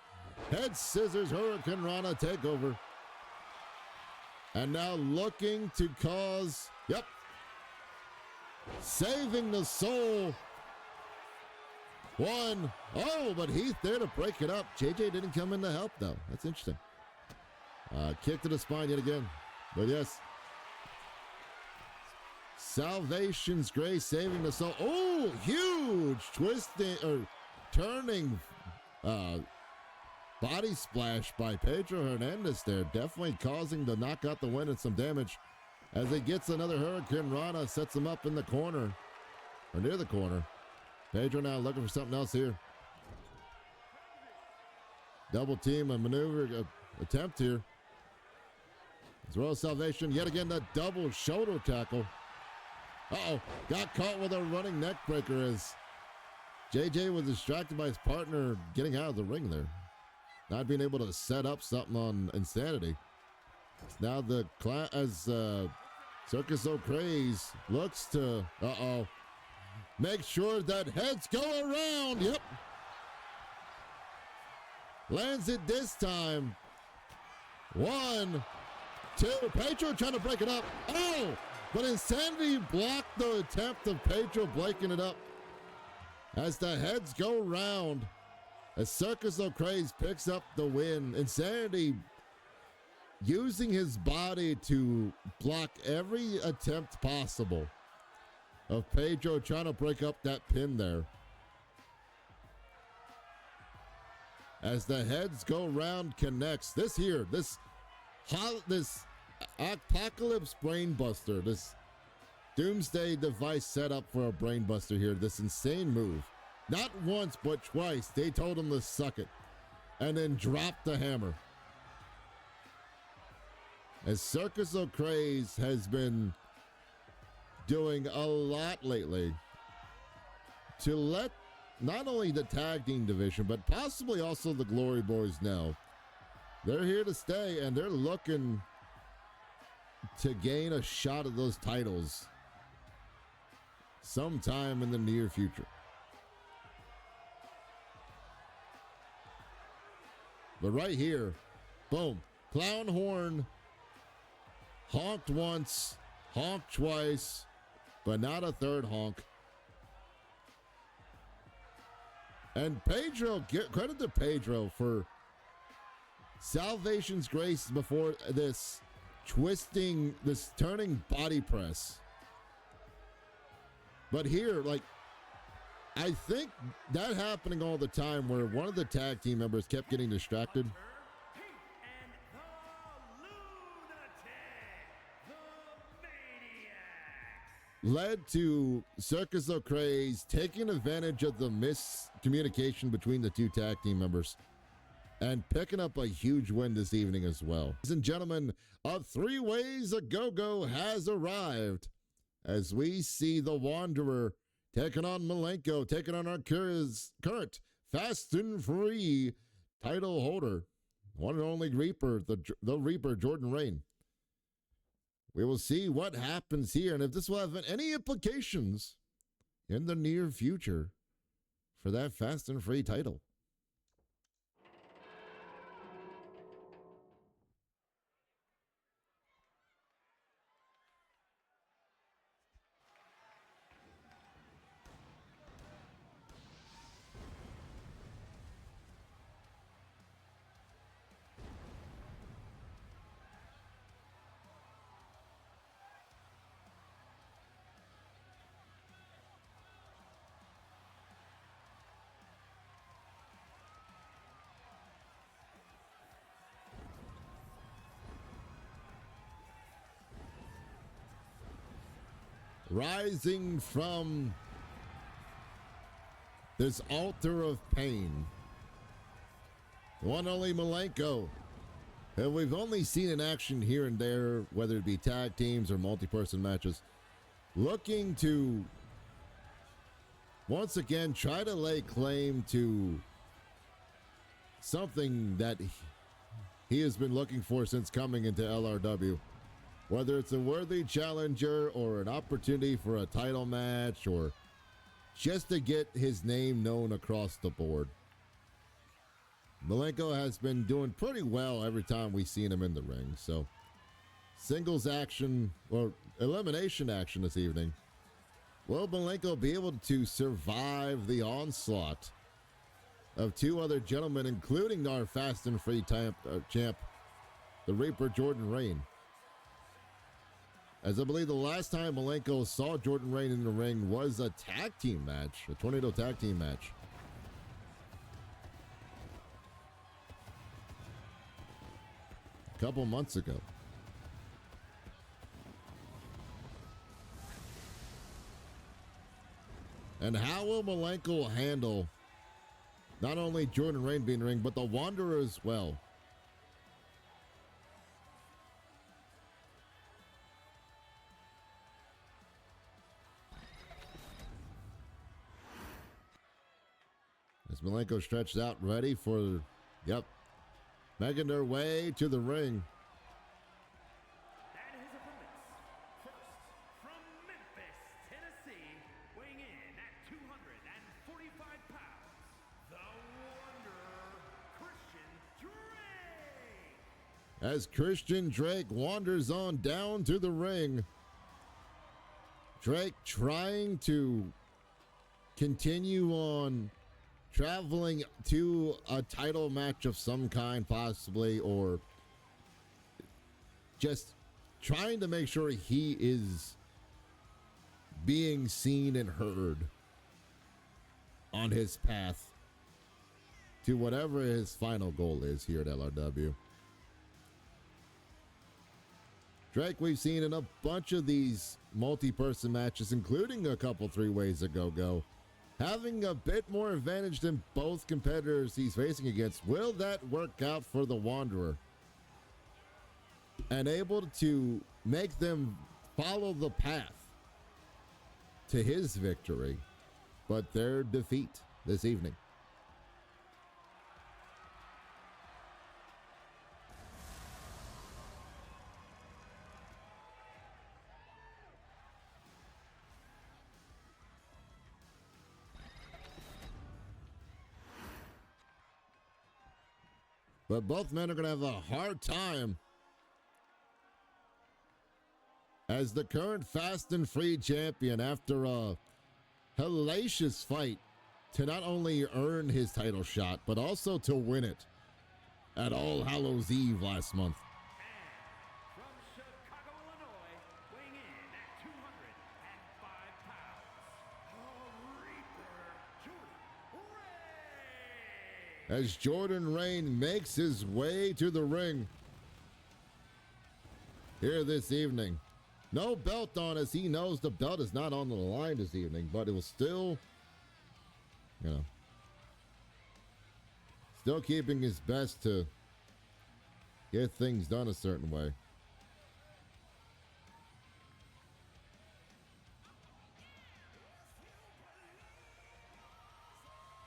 Head scissors, Hurricane Rana takeover. And now looking to cause, saving the soul. 1. Oh, but Heath there to break it up. JJ didn't come in to help, though. That's interesting. Kick to the spine yet again. But yes. Salvation's Grace saving the soul. Oh, huge twisting or turning body splash by Pedro Hernandez there. Definitely causing to knock out the win and some damage. As he gets another Hurricane Rana, sets him up in the corner. Or near the corner. Pedro now looking for something else here. Double team, a maneuver attempt here. It's Royal Salvation, yet again, the double shoulder tackle. Uh-oh, got caught with a running neck breaker as JJ was distracted by his partner getting out of the ring there. Not being able to set up something on Insanity. It's now Circus O'Craze looks to, make sure that heads go around. Yep. Lands it this time. 1, 2. Pedro trying to break it up. Oh, but Insanity blocked the attempt of Pedro breaking it up. As the heads go round, as Circus O'Craze picks up the win. Insanity using his body to block every attempt possible of Pedro trying to break up that pin there. As the heads go round connects. This Apocalypse Brainbuster, this Doomsday device set up for a Brainbuster here. This insane move. Not once, but twice. They told him to suck it. And then drop the hammer. As Circus O'Craze has been doing a lot lately to let not only the tag team division, but possibly also the Glory Boys know they're here to stay and they're looking to gain a shot at those titles sometime in the near future. But right here, boom, clown horn, honked once, honked twice, but not a third honk. And Pedro, credit to Pedro for Salvation's Grace before this turning body press. But here, like, I think that happening all the time where one of the tag team members kept getting distracted. And the Lunatic, the Maniacs. Led to Circus O'Craze taking advantage of the miscommunication between the two tag team members and picking up a huge win this evening as well. Ladies and gentlemen, a 3 Ways a Go-Go has arrived as we see the Wanderer taking on Malenko, taking on our current Fast and Free title holder, one and only Reaper, the Reaper, Jordan Rain. We will see what happens here and if this will have any implications in the near future for that Fast and Free title. Rising from this altar of pain, one only Malenko, who we've only seen in action here and there, whether it be tag teams or multi-person matches, looking to once again try to lay claim to something that he has been looking for since coming into LRW. Whether it's a worthy challenger or an opportunity for a title match or just to get his name known across the board. Malenko has been doing pretty well every time we've seen him in the ring. So singles action or elimination action this evening. Will Malenko be able to survive the onslaught of 2 other gentlemen, including our Fast and Free champ, the Reaper, Jordan Rain? As I believe the last time Malenko saw Jordan Rain in the ring was a tag team match, a Tornado tag team match. A couple months ago. And how will Malenko handle not only Jordan Rain being in the ring, but the Wanderer as well? As Malenko stretched out, ready for, making their way to the ring. And his opponents, first from Memphis, Tennessee, weighing in at 245 pounds, the Wanderer, Christian Drake. As Christian Drake wanders on down to the ring, Drake trying to continue on traveling to a title match of some kind, possibly, or just trying to make sure he is being seen and heard on his path to whatever his final goal is here at LRW. Drake, we've seen in a bunch of these multi-person matches, including a couple 3 Ways a Go-Go, having a bit more advantage than both competitors he's facing against. Will that work out for the Wanderer? And able to make them follow the path to his victory, but their defeat this evening. But both men are going to have a hard time as the current Fast and Free champion, after a hellacious fight to not only earn his title shot, but also to win it at All Hallows Eve last month. And from Chicago, Illinois, weighing in at 205 pounds, the Reaper, Jordan Reigns. As Jordan Reigns makes his way to the ring here this evening. No belt on, as he knows the belt is not on the line this evening, but it will still, still keeping his best to get things done a certain way.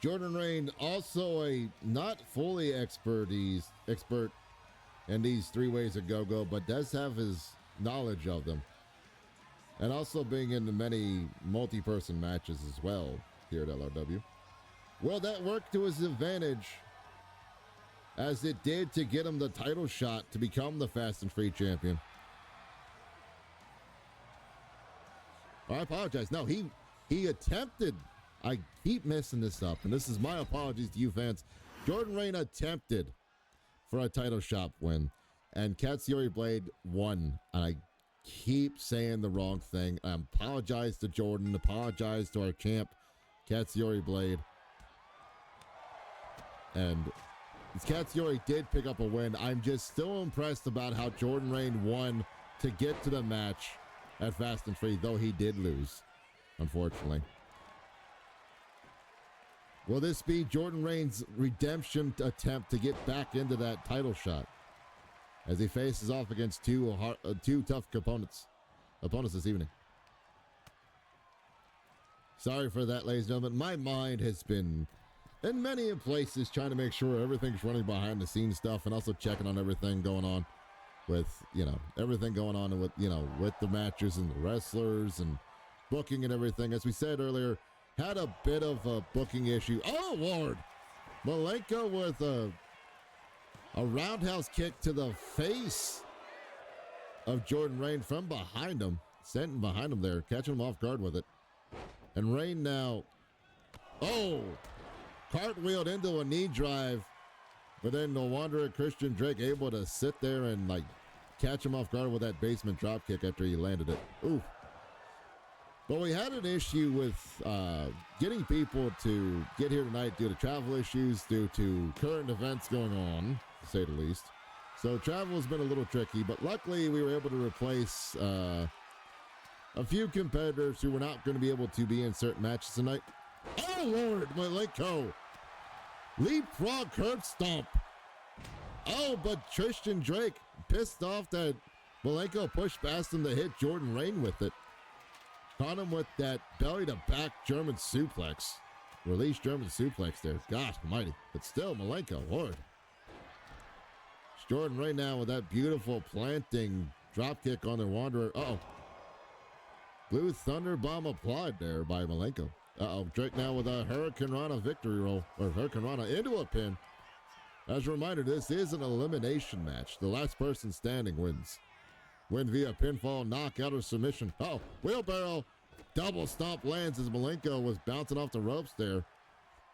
Jordan Reigns, also a not fully expert in these three ways of go-go, but does have his knowledge of them. And also being in many multi-person matches as well here at LRW. Will that work to his advantage, as it did to get him the title shot to become the Fast and Free champion? Oh, I apologize. No, he attempted. I keep messing this up, and this is my apologies to you fans. Jordan Reigns attempted for a title shot win, and Katsuyori Blade won. And I keep saying the wrong thing. I apologize to Jordan, apologize to our champ, Katsuyori Blade. And Katsuyori did pick up a win. I'm just still impressed about how Jordan Reigns won to get to the match at Fast and Free, though he did lose, unfortunately. Will this be Jordan Reigns' redemption attempt to get back into that title shot, as he faces off against two tough opponents this evening? Sorry for that, ladies and gentlemen. My mind has been in many places trying to make sure everything's running behind the scenes stuff, and also checking on everything going on with, everything going on with, with the matches and the wrestlers and booking and everything. As we said earlier, had a bit of a booking issue. Oh, Lord! Malenko with a roundhouse kick to the face of Jordan Reigns from behind him. Sent behind him there, catching him off guard with it. And Reigns now, cartwheeled into a knee drive, but then the Wanderer Christian Drake able to sit there and catch him off guard with that basement drop kick after he landed it. Ooh. But we had an issue with getting people to get here tonight due to travel issues, due to current events going on, to say the least. So travel has been a little tricky, but luckily we were able to replace a few competitors who were not going to be able to be in certain matches tonight. Oh, Lord, Malenko. Leapfrog curb stomp. Oh, but Christian Drake pissed off that Malenko pushed past him to hit Jordan Reigns with it. Caught him with that belly-to-back German suplex. Release German suplex there. God almighty. But still, Malenko, Lord. It's Jordan Reigns now with that beautiful planting dropkick on their Wanderer. Uh-oh. Blue Thunder Bomb applied there by Malenko. Uh-oh. Drake now with a Hurricane Rana victory roll. Or Hurricane Rana into a pin. As a reminder, this is an elimination match. The last person standing wins. Win via pinfall, knockout, or submission. Oh, wheelbarrow. Double stomp lands as Malenko was bouncing off the ropes there.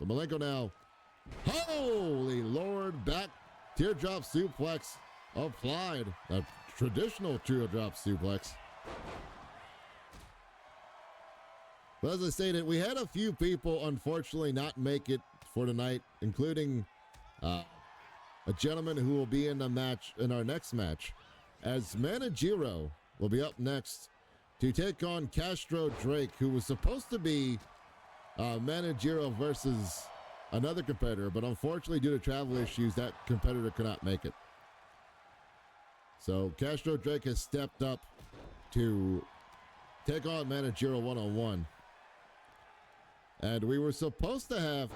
But Malenko now, holy Lord, back teardrop suplex applied. A traditional teardrop suplex. But as I stated, we had a few people unfortunately not make it for tonight, including a gentleman who will be in the match, in our next match, as Manajiro will be up next to take on Castro Drake, who was supposed to be Manajiro versus another competitor, but unfortunately due to travel issues, that competitor could not make it. So Castro Drake has stepped up to take on Manajiro one-on-one. And we were supposed to have,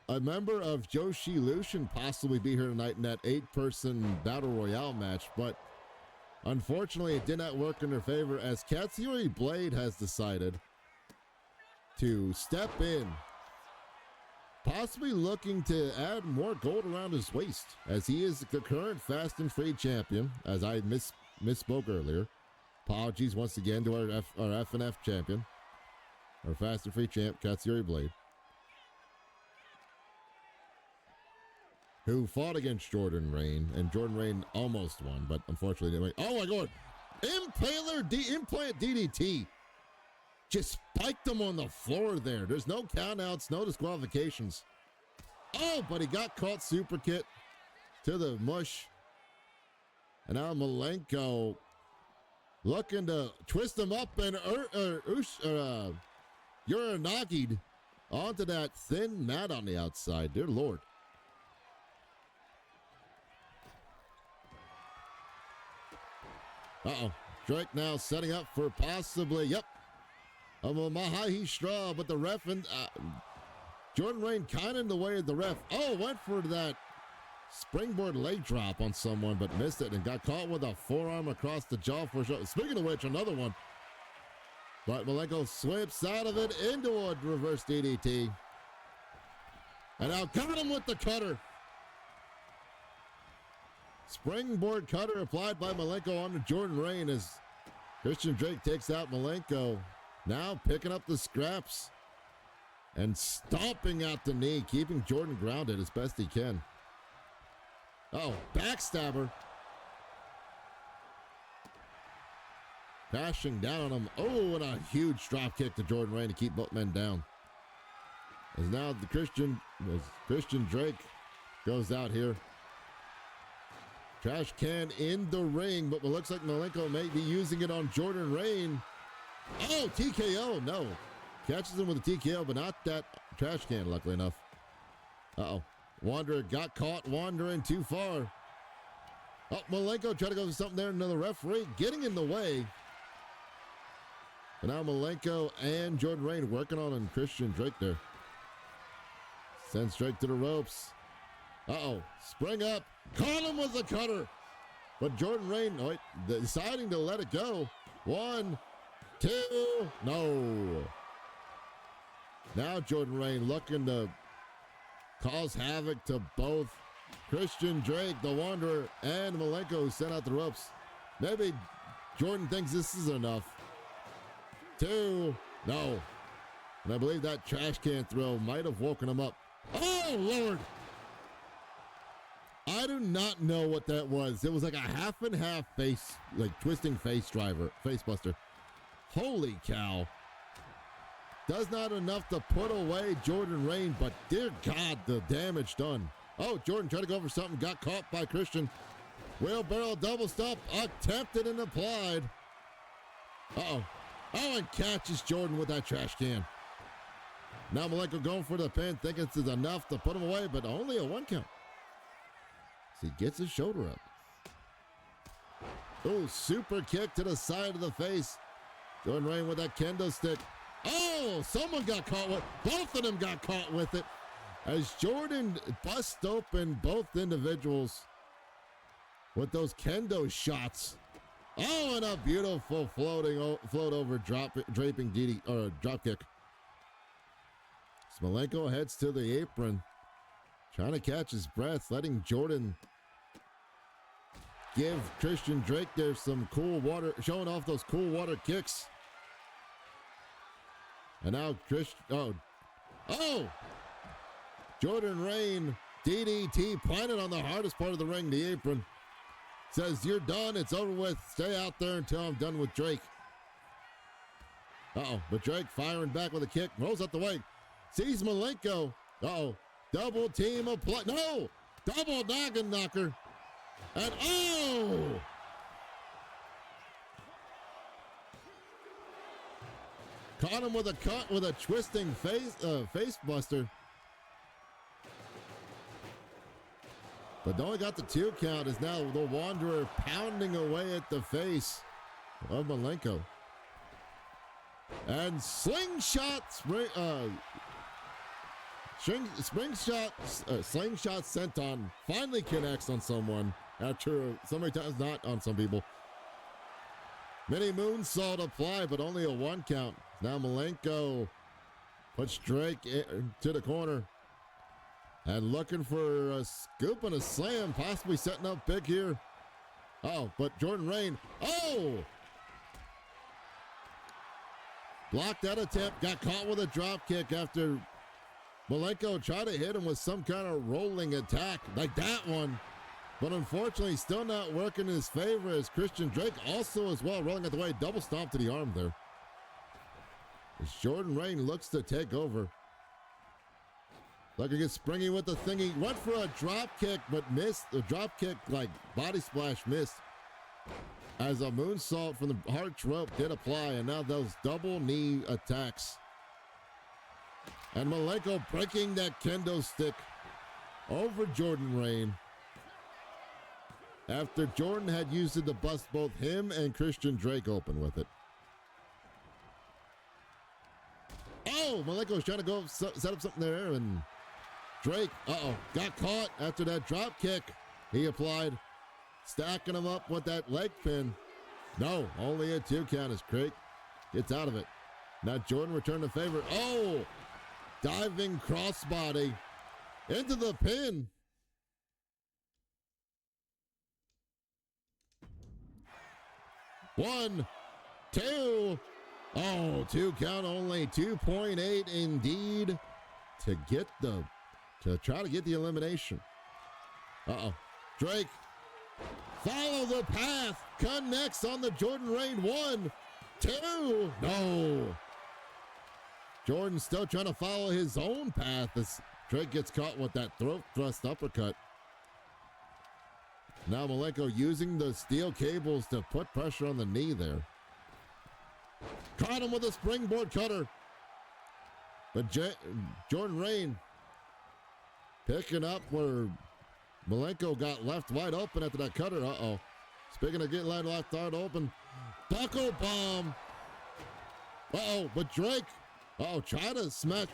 a member of Joshi Lushin possibly be here tonight in that 8-person Battle Royale match, but unfortunately it did not work in their favor, as Katsuyori Blade has decided to step in, possibly looking to add more gold around his waist, as he is the current Fast and Free champion, as I misspoke earlier. Apologies once again to our FNF champion, our Fast and Free champ, Katsuyori Blade. who fought against Jordan Rain, and Jordan Rain almost won, but unfortunately didn't win. Oh my God! Implant DDT. Just spiked him on the floor there. There's no countouts, no disqualifications. Oh, but he got caught super kick to the mush. And now Malenko looking to twist him up and Uranagi'd onto that thin mat on the outside. Dear Lord. Uh-oh. Drake now setting up for possibly, yep, a Mahahi straw, but the ref and Jordan Rain kind of in the way of the ref. Oh, went for that springboard leg drop on someone, but missed it and got caught with a forearm across the jaw for sure. Speaking of which, another one. But Malenko slips out of it into a reverse DDT. And now got him with the cutter. Springboard cutter applied by Malenko onto Jordan Rain as Christian Drake takes out Malenko. Now picking up the scraps and stomping out the knee, keeping Jordan grounded as best he can. Oh, backstabber. Crashing down on him. Oh, and a huge drop kick to Jordan Rain to keep both men down. As now Christian Drake goes out here. Trash can in the ring, but it looks like Malenko may be using it on Jordan Rain. Oh, TKO, no. Catches him with a TKO, but not that trash can, luckily enough. Uh-oh. Wanderer got caught wandering too far. Oh, Malenko tried to go for something there, another referee getting in the way. And now Malenko and Jordan Rain working on Christian Drake there. Sends Drake to the ropes. Uh-oh. Spring up. Caught him with the cutter. But Jordan Rain deciding to let it go. 1, 2, no. Now Jordan Rain looking to cause havoc to both Christian Drake, the Wanderer, and Malenko, who sent out the ropes. Maybe Jordan thinks this is enough. 2, no. And I believe that trash can throw might have woken him up. Oh, Lord. I do not know what that was. It was like a half and half face, like twisting face buster. Holy cow. Does not enough to put away Jordan Rain, but dear God, the damage done. Oh, Jordan tried to go for something, got caught by Christian. Wheelbarrow double stop, attempted and applied. Uh-oh. Oh, and catches Jordan with that trash can. Now Malenko going for the pin, thinking this is enough to put him away, but only a 1 count. So he gets his shoulder up. Oh, super kick to the side of the face. Jordan Rain with that kendo stick. Oh, someone got caught with, both of them got caught with it. As Jordan bust open both individuals with those kendo shots. Oh, and a beautiful float over draping DD or drop kick. Malenko heads to the apron, trying to catch his breath, letting Jordan give Christian Drake there some cool water, showing off those cool water kicks. And now Jordan Rain, DDT planted on the hardest part of the ring, the apron. Says, you're done, it's over with, stay out there until I'm done with Drake. Uh-oh, but Drake firing back with a kick, rolls up the way, sees Malenko. Uh-oh, double team apply, no! Double noggin knocker. And oh! Caught him with a twisting face buster. But only got the 2 count as now the Wanderer pounding away at the face of Malenko. And slingshot senton finally connects on someone after so many times not on some people. Mini moonsault applied, but only a 1 count. Now Malenko puts Drake to the corner and looking for a scoop and a slam, possibly setting up big here. Oh, but Jordan Rain, blocked that attempt, got caught with a drop kick after Malenko tried to hit him with some kind of rolling attack like that one. But unfortunately, still not working in his favor as Christian Drake also as well rolling out the way. Double stomp to the arm there. As Jordan Rain looks to take over. Looking at springy with the thingy. Went for a drop kick, but missed. The drop kick, like body splash, missed. As a moonsault from the arch rope did apply, and now those double knee attacks. And Malenko breaking that kendo stick over Jordan Rain. After Jordan had used it to bust both him and Christian Drake open with it. Oh, Malenko was trying to go set up something there, and Drake, got caught after that drop kick he applied, stacking him up with that leg pin. No, only a 2 count as Drake gets out of it. Now Jordan returned the favor. Oh, diving crossbody into the pin. One, two. Oh, 2 count only. 2.8 indeed to try to get the elimination. Drake, follow the path. Connects on the Jordan Rain. 1, 2. No. Jordan still trying to follow his own path as Drake gets caught with that throat thrust uppercut. Now Malenko using the steel cables to put pressure on the knee there. Caught him with a springboard cutter. But Jordan Rain picking up where Malenko got left wide open after that cutter. Speaking of getting left wide open. Buckle bomb. But Drake. Try to smash.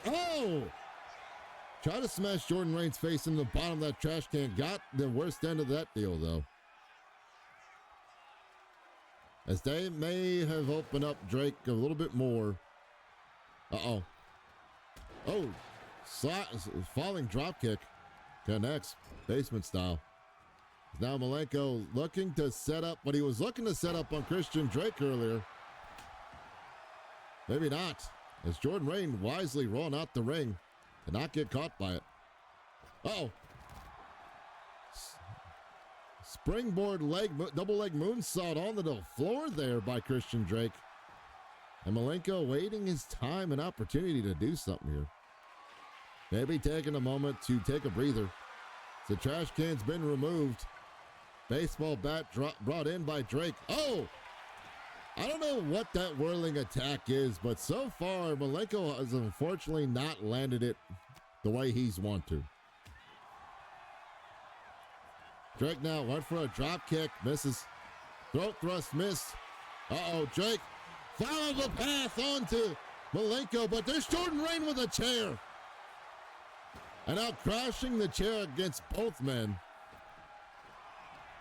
Try to smash Jordan Rain's face in the bottom of that trash can. Got the worst end of that deal, though. As they may have opened up Drake a little bit more. Falling drop kick. Connects. Basement style. Now Malenko looking to set up what he was looking to set up on Christian Drake earlier. Maybe not. As Jordan Rain wisely rolling out the ring to not get caught by it. Springboard double leg moonsault onto the floor there by Christian Drake. And Malenko waiting his time and opportunity to do something here. Maybe taking a moment to take a breather. The trash can's been removed. Baseball bat brought in by Drake. I don't know what that whirling attack is, but so far, Malenko has unfortunately not landed it the way he's want to. Drake now went for a drop kick, misses. Throat thrust missed. Drake follow the path onto Malenko, but there's Jordan Rain with a chair. And now crashing the chair against both men.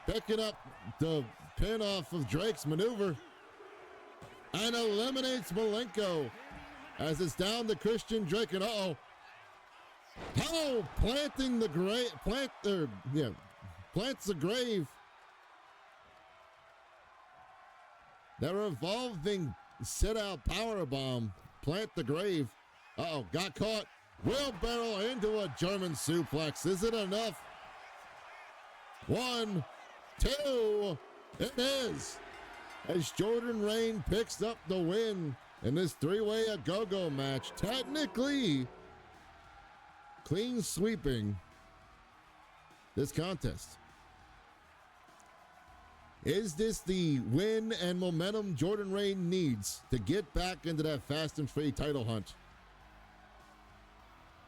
Picking up the pin off of Drake's maneuver. And eliminates Malenko as it's down to Christian Drake. And planting the grave, plants the grave. That revolving sit-out power bomb. Plant the grave. Got caught. Wheelbarrow into a German suplex. Is it enough? 1, 2. It is. As Jordan Rain picks up the win in this 3-way a-go-go match. Technically, clean sweeping this contest. Is this the win and momentum Jordan Rain needs to get back into that fast and free title hunt?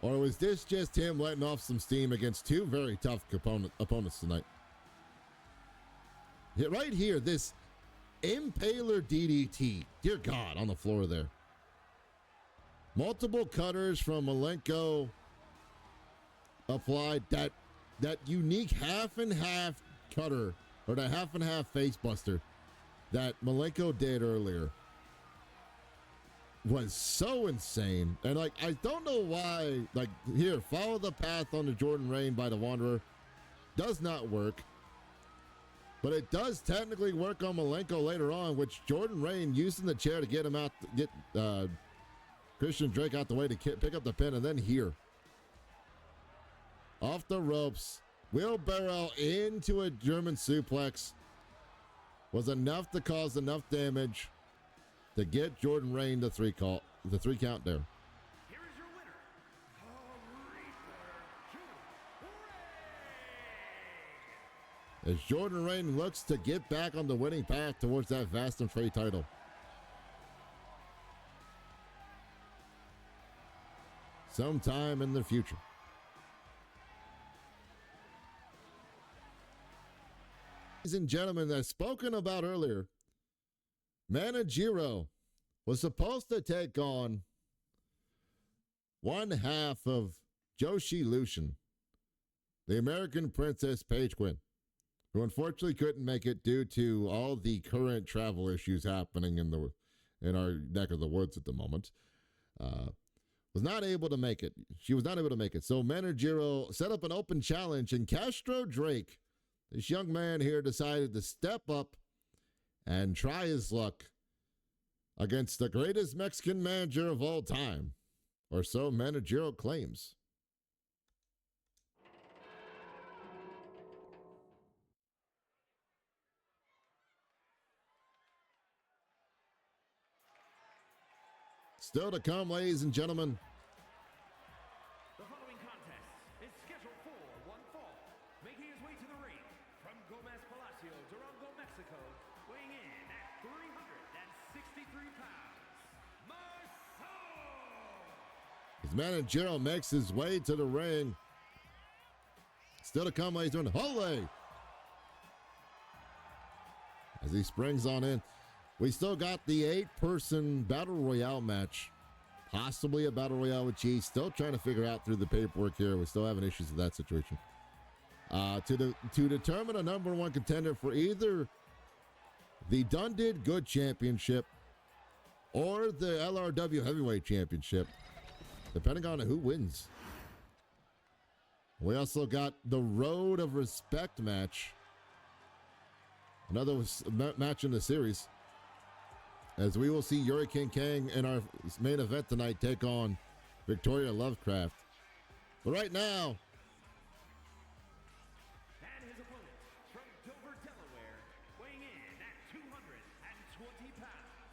Or was this just him letting off some steam against 2 very tough opponents tonight? Right here, this Impaler DDT. Dear God, on the floor there. Multiple cutters from Malenko applied. That unique half and half cutter, or the half and half face buster that Malenko did earlier was so insane. And I don't know why, here, follow the path on the Jordan Rain by the Wanderer. Does not work. But it does technically work on Malenko later on, which Jordan Rain using the chair to get him out, get Christian Drake out the way to pick up the pin, and then here. off the ropes, wheelbarrow into a German suplex was enough to cause enough damage to get Jordan Reign the three count there. Here is your winner, As Jordan Reign looks to get back on the winning path towards that Fast and Free title. Sometime in the future. Ladies and gentlemen, as spoken about earlier, Manajiro was supposed to take on one half of Joshi Lushin, the American Princess Paige Quinn, who unfortunately couldn't make it due to all the current travel issues happening in our neck of the woods at the moment. Was not able to make it. She was not able to make it. So Manajiro set up an open challenge, and Castro Drake, this young man here, decided to step up and try his luck against the greatest Mexican manager of all time, or so Manajiro claims. Still to come, ladies and gentlemen. The following contest is scheduled for one fall. Making his way to the ring from Gomez Palacio, Durango, Mexico, weighing in at 363 pounds, Marcelo! As Manajiro makes his way to the ring. Still to come, ladies and gentlemen. Holy! As he springs on in. We still got the 8-person Battle Royale match. Possibly a Battle Royale with G. Still trying to figure out through the paperwork here. We're still having issues with that situation. To determine a number one contender for either the Done Did Good Championship or the LRW Heavyweight Championship, depending on who wins. We also got the Road of Respect match. Another match in the series, as we will see Yuri King Kang in our main event tonight take on Victoria Lovecraft. But right now, And his opponent from Dover, Delaware, weighing in at 220 pounds,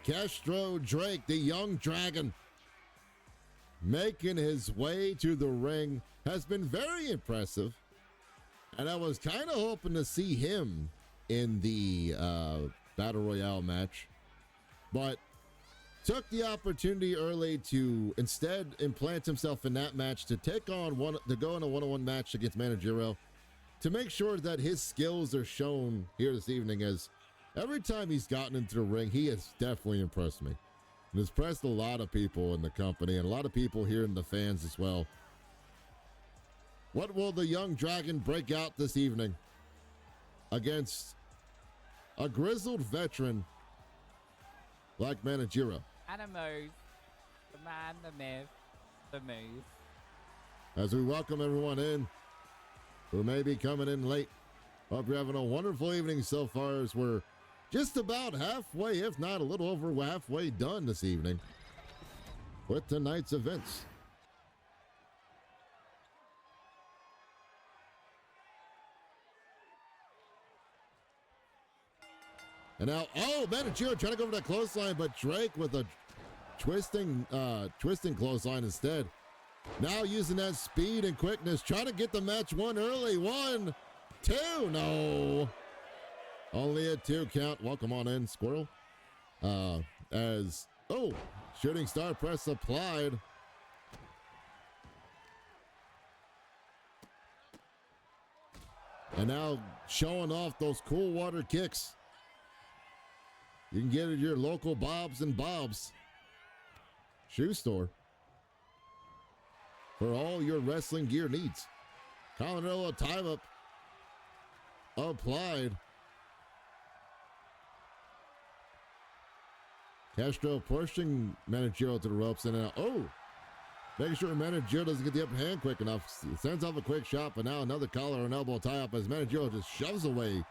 Castro Drake, the young dragon, making his way to the ring, has been very impressive. And I was kind of hoping to see him in the Battle Royale match, but took the opportunity early to instead implant himself in that match to go in a one-on-one match against Manajiro, to make sure that his skills are shown here this evening, as every time he's gotten into the ring, he has definitely impressed me. And has impressed a lot of people in the company and a lot of people here in the fans as well. What will the young dragon break out this evening against a grizzled veteran like Manajiro? Animos, the man, the myth, the move. As we welcome everyone in who may be coming in late. Hope you're having a wonderful evening so far, as we're just about halfway, if not a little over halfway done this evening with tonight's events. And now, Manajiro trying to go for that clothesline, but Drake with a twisting clothesline instead. Now using that speed and quickness, trying to get the match won early. 1, 2, no. Only a 2 count. Welcome on in, Squirrel. Shooting star press applied. And now showing off those cool water kicks. You can get it at your local Bob's and Bob's shoe store for all your wrestling gear needs. Colorado time up applied. Castro pushing Manajiro to the ropes, and now, making sure Manajiro doesn't get the upper hand quick enough. Sends off a quick shot, but now another collar and elbow tie up as Manajiro just shoves away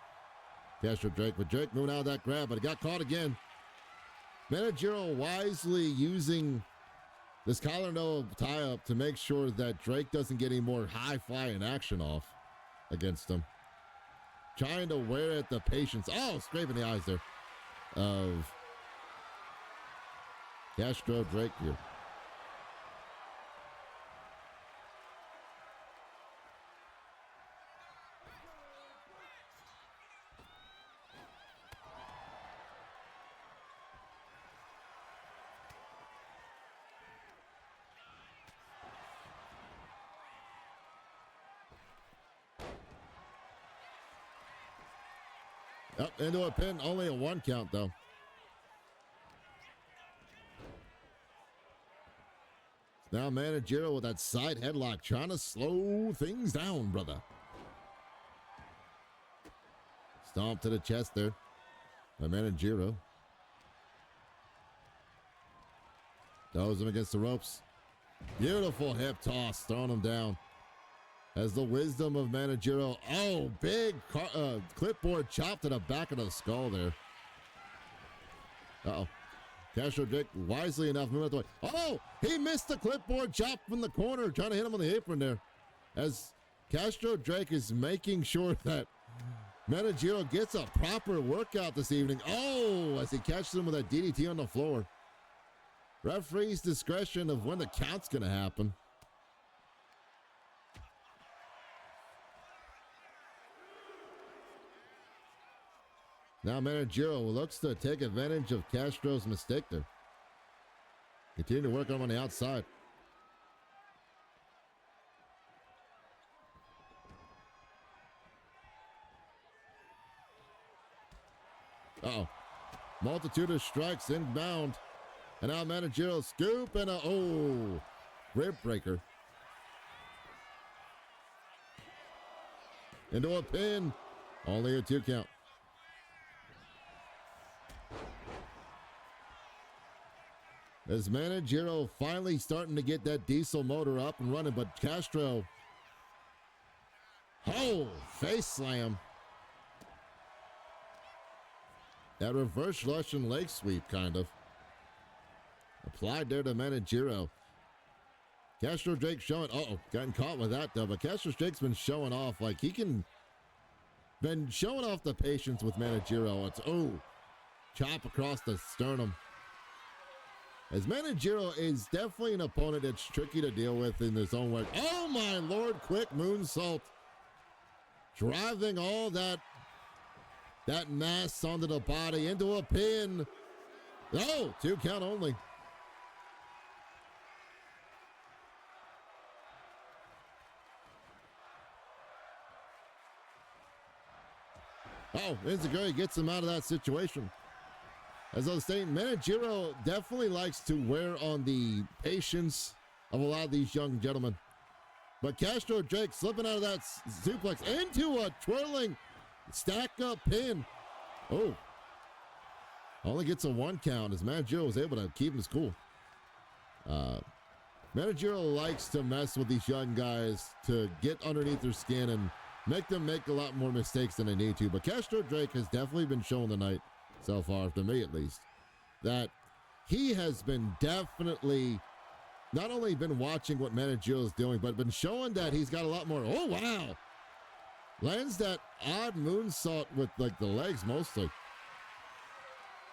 Castro Drake, but Drake moving out of that grab, but it got caught again. Manajiro wisely using This collar no tie up to make sure that Drake doesn't get any more high flying action off against him. Trying to wear at the patience. Oh, scraping the eyes there of Castro Drake here. Up into a pin, only a 1 count though. Now Managero with that side headlock, trying to slow things down, brother. Stomp to the chest there by Managero. Throws him against the ropes. Beautiful hip toss, throwing him down. As the wisdom of Managero. Oh, big clipboard chop to the back of the skull there. Uh-oh. Castro Drake wisely enough moving out the way. Oh, he missed the clipboard chop from the corner, trying to hit him on the apron there. As Castro Drake is making sure that Managero gets a proper workout this evening. Oh, as he catches him with that DDT on the floor. Referee's discretion of when the count's going to happen. Now Managero looks to take advantage of Castro's mistake there. Continue to work on him on the outside. Uh-oh. Multitude of strikes inbound. And now Managero scoop and a, rib breaker. Into a pin. Only a 2 count. As Managero finally starting to get that diesel motor up and running, but Castro, face slam. That reverse Russian leg sweep, kind of. Applied there to Managero. Castro Drake showing, getting caught with that though, but Castro Drake's been showing off, like been showing off the patience with Managero. It's, chop across the sternum. As Managero is definitely an opponent that's tricky to deal with in his own way. Oh my Lord, quick moonsault. Driving all that mass onto the body into a pin. 2 count only. Enziguri gets him out of that situation. As I was saying, Managero definitely likes to wear on the patience of a lot of these young gentlemen. But Castro Drake slipping out of that suplex into a twirling stack-up pin. Only gets a 1 count as Managero was able to keep his cool. Managero likes to mess with these young guys to get underneath their skin and make them make a lot more mistakes than they need to. But Castro Drake has definitely been showing tonight, so far, to me at least, that he has been definitely not only been watching what Managero is doing, but been showing that he's got a lot more. Oh, wow. Lands that odd moonsault with, like, the legs mostly.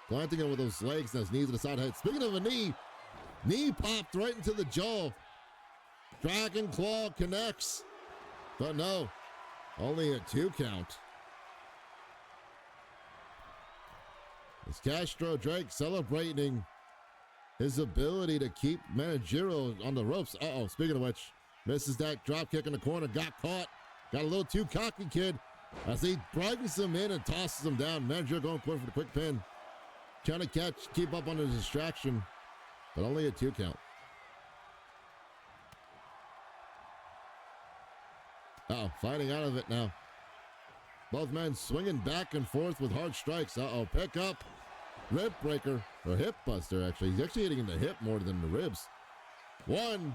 Planting it with those legs and his knees to the side head. Speaking of a knee popped right into the jaw. Dragon Claw connects. But no, only a 2 count. It's Castro Drake celebrating his ability to keep Managero on the ropes. Speaking of which, misses that drop kick in the corner, got caught. Got a little too cocky, kid, as he brightens him in and tosses him down. Managero going for the quick pin. Trying to keep up on the distraction, but only a 2 count. Fighting out of it now. Both men swinging back and forth with hard strikes. Pick up. Rib breaker, or hip buster, actually. He's actually hitting in the hip more than the ribs. 1,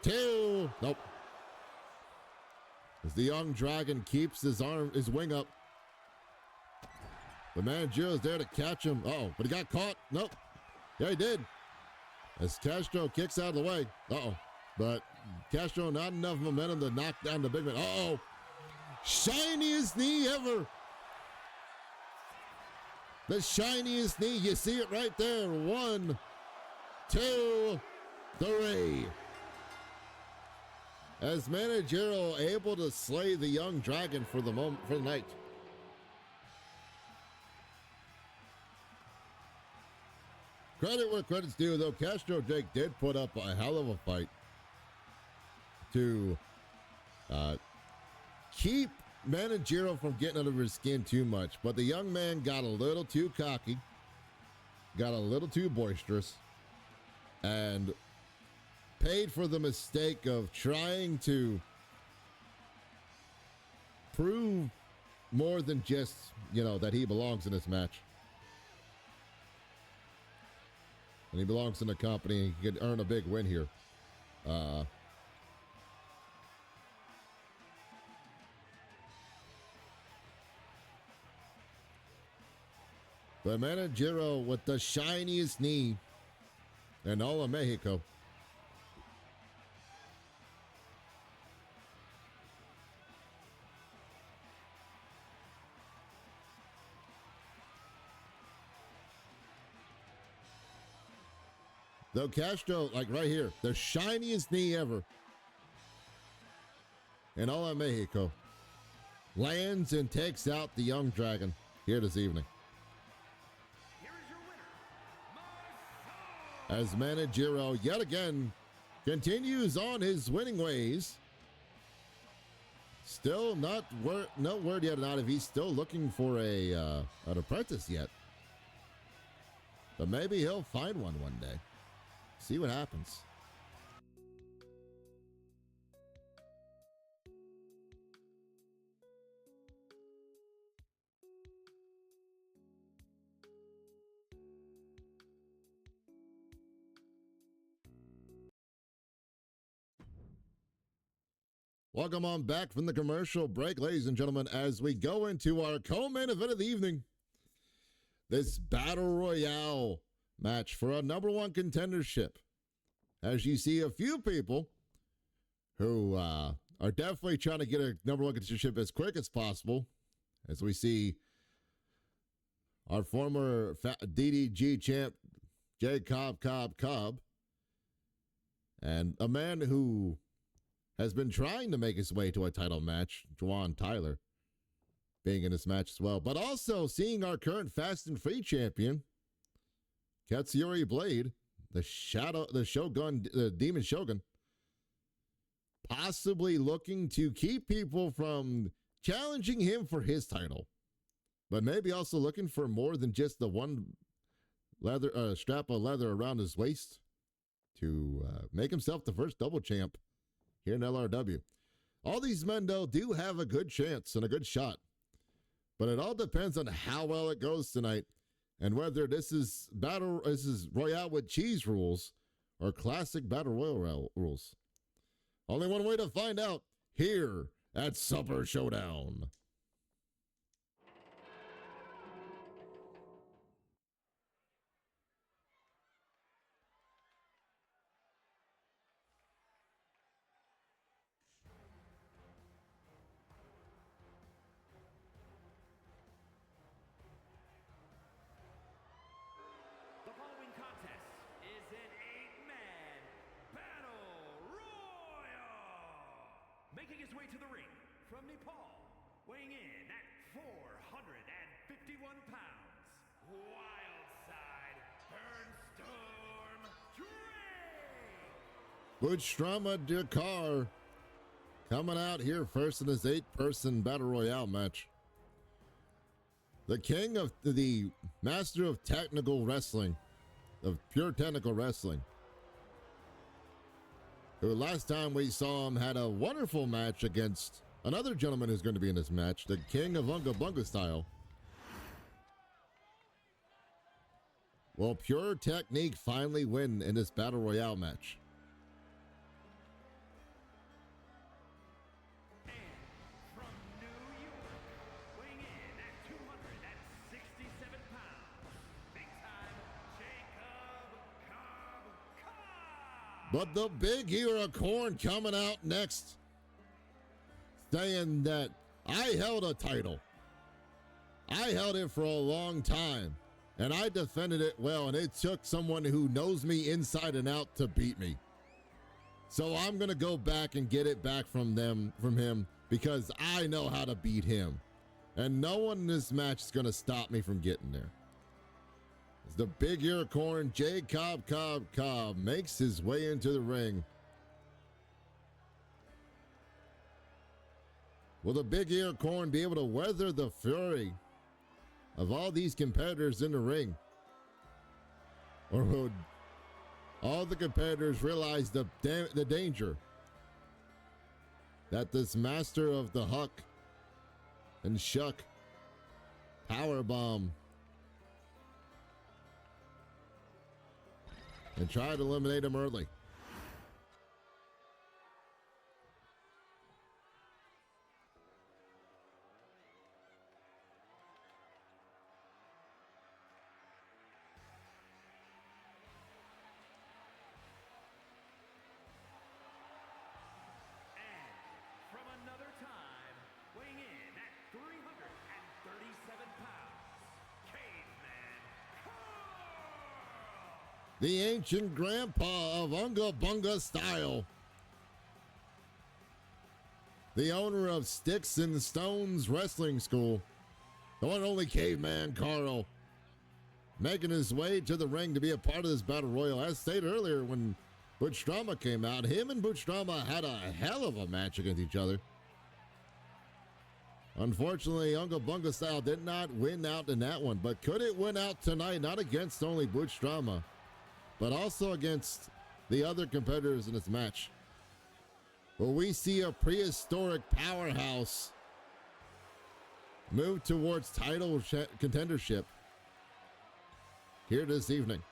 2. Nope. As the young dragon keeps his wing up. The Managero is there to catch him. But he got caught. Nope. Yeah, he did. As Castro kicks out of the way. Uh-oh. But Castro not enough momentum to knock down the big man. Uh-oh. Shiniest knee ever. The shiniest knee. You see it right there. 1, 2, 3. As Managero able to slay the young dragon for the moment, for the night. Credit where credit's due, though. Castro Jake did put up a hell of a fight to keep Managero from getting under his skin too much. But the young man got a little too cocky, got a little too boisterous, and paid for the mistake of trying to prove more than just, that he belongs in this match. And he belongs in the company and he could earn a big win here. But Managero with the shiniest knee in all of Mexico. Though Castro, like right here, the shiniest knee ever in all of Mexico, lands and takes out the young dragon here this evening. Here is your winner, As Managero yet again continues on his winning ways. Still no word yet on if he's still looking for an apprentice yet. But maybe he'll find one day. See what happens. Welcome on back from the commercial break, ladies and gentlemen, as we go into our co-main event of the evening. This Battle Royale match for a number one contendership. As you see a few people who are definitely trying to get a number one contendership as quick as possible. As we see our former DDG champ, J. Cobb, and a man who has been trying to make his way to a title match, Juwan Tyler, being in this match as well. But also seeing our current Fast and Free champion, Katsuyori Blade, the Shogun, the Demon Shogun, possibly looking to keep people from challenging him for his title, but maybe also looking for more than just the one leather strap of leather around his waist to make himself the first double champ here in LRW. All these men, though, do have a good chance and a good shot, but it all depends on how well it goes tonight. And whether this is Royale with cheese rules or classic Battle Royale rules. Only one way to find out here at Supper Showdown. The following contest is an 8-man battle royal. Making his way to the ring from Nepal, weighing in at 451 pounds, Wildside Burnstorm Drake. Butchstrama Dakar coming out here first in this 8-person Battle Royale match. The king of the master of technical wrestling, of pure technical wrestling, who last time we saw him had a wonderful match against another gentleman who's going to be in this match, the king of Unga Bunga style. Will pure technique finally win in this Battle Royale match? From New York, weighing in at 267 pounds, big time Jacob Cobb. But the big unicorn coming out next, saying that I held a title. I held it for a long time, and I defended it well, and it took someone who knows me inside and out to beat me. So I'm going to go back and get it back from him, because I know how to beat him. And no one in this match is going to stop me from getting there. As the big unicorn, Cobb, makes his way into the ring. Will the big unicorn be able to weather the fury of all these competitors in the ring? Or will all the competitors realize the danger that this master of the huck and shuck power bomb and try to eliminate him early? From another time, weighing in at 337 pounds, Caveman Carl! The ancient grandpa of Unga Bunga Style. The owner of Sticks and Stones Wrestling School. The one and only Caveman Carl. Making his way to the ring to be a part of this battle royal. As stated earlier, when Butch Drama came out, him and Butch Drama had a hell of a match against each other. Unfortunately, Unga Bunga Style did not win out in that one, but could it win out tonight? Not against only Butch Drama, but also against the other competitors in this match. Will we see a prehistoric powerhouse move towards title contendership here this evening?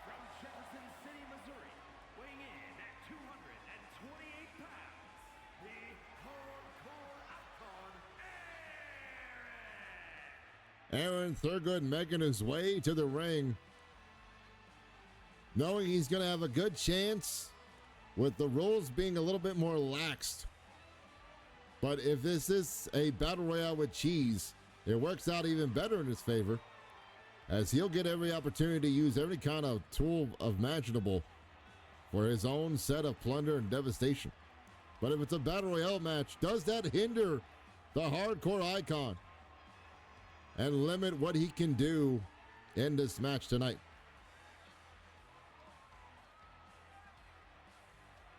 From Jefferson City, Missouri, weighing in at 228 pounds, the hardcore icon, Aaron Thurgood making his way to the ring, knowing he's going to have a good chance with the rules being a little bit more laxed. But if this is a battle royale with cheese, it works out even better in his favor, as he'll get every opportunity to use every kind of tool imaginable for his own set of plunder and devastation. But if it's a battle royale match, does that hinder the hardcore icon and limit what he can do in this match tonight?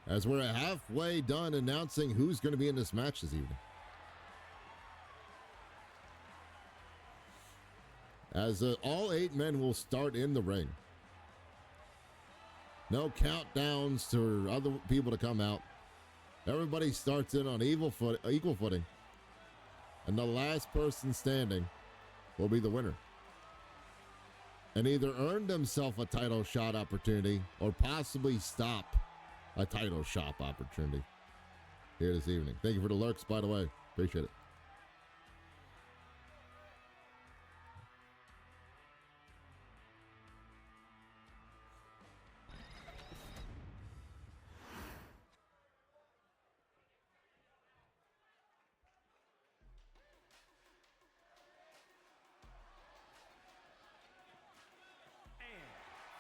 As we're halfway done announcing who's going to be in this match this evening. As all 8 men will start in the ring. No countdowns to other people to come out. Everybody starts in on equal footing. And the last person standing will be the winner. And either earn themselves a title shot opportunity or possibly stop a title shot opportunity here this evening. Thank you for the lurks, by the way. Appreciate it.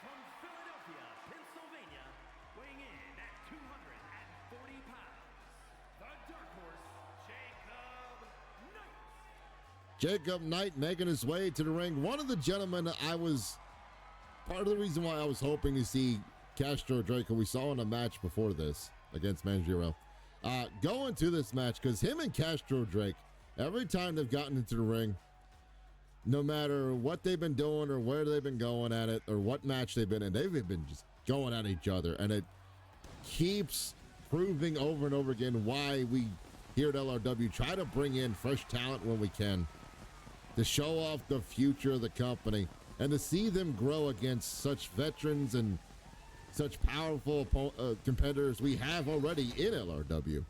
from Philadelphia, Pennsylvania, weighing in at 240 pounds, the Dark Horse, Jacob Knight. Jacob Knight making his way to the ring. One of the gentlemen part of the reason why I was hoping to see Castro Drake, who we saw in a match before this against Manjiro, go into this match, because him and Castro Drake, every time they've gotten into the ring, no matter what they've been doing or where they've been going at it or what match they've been in, they've been just going at each other, and it keeps proving over and over again why we here at LRW try to bring in fresh talent when we can to show off the future of the company and to see them grow against such veterans and such powerful competitors we have already in LRW.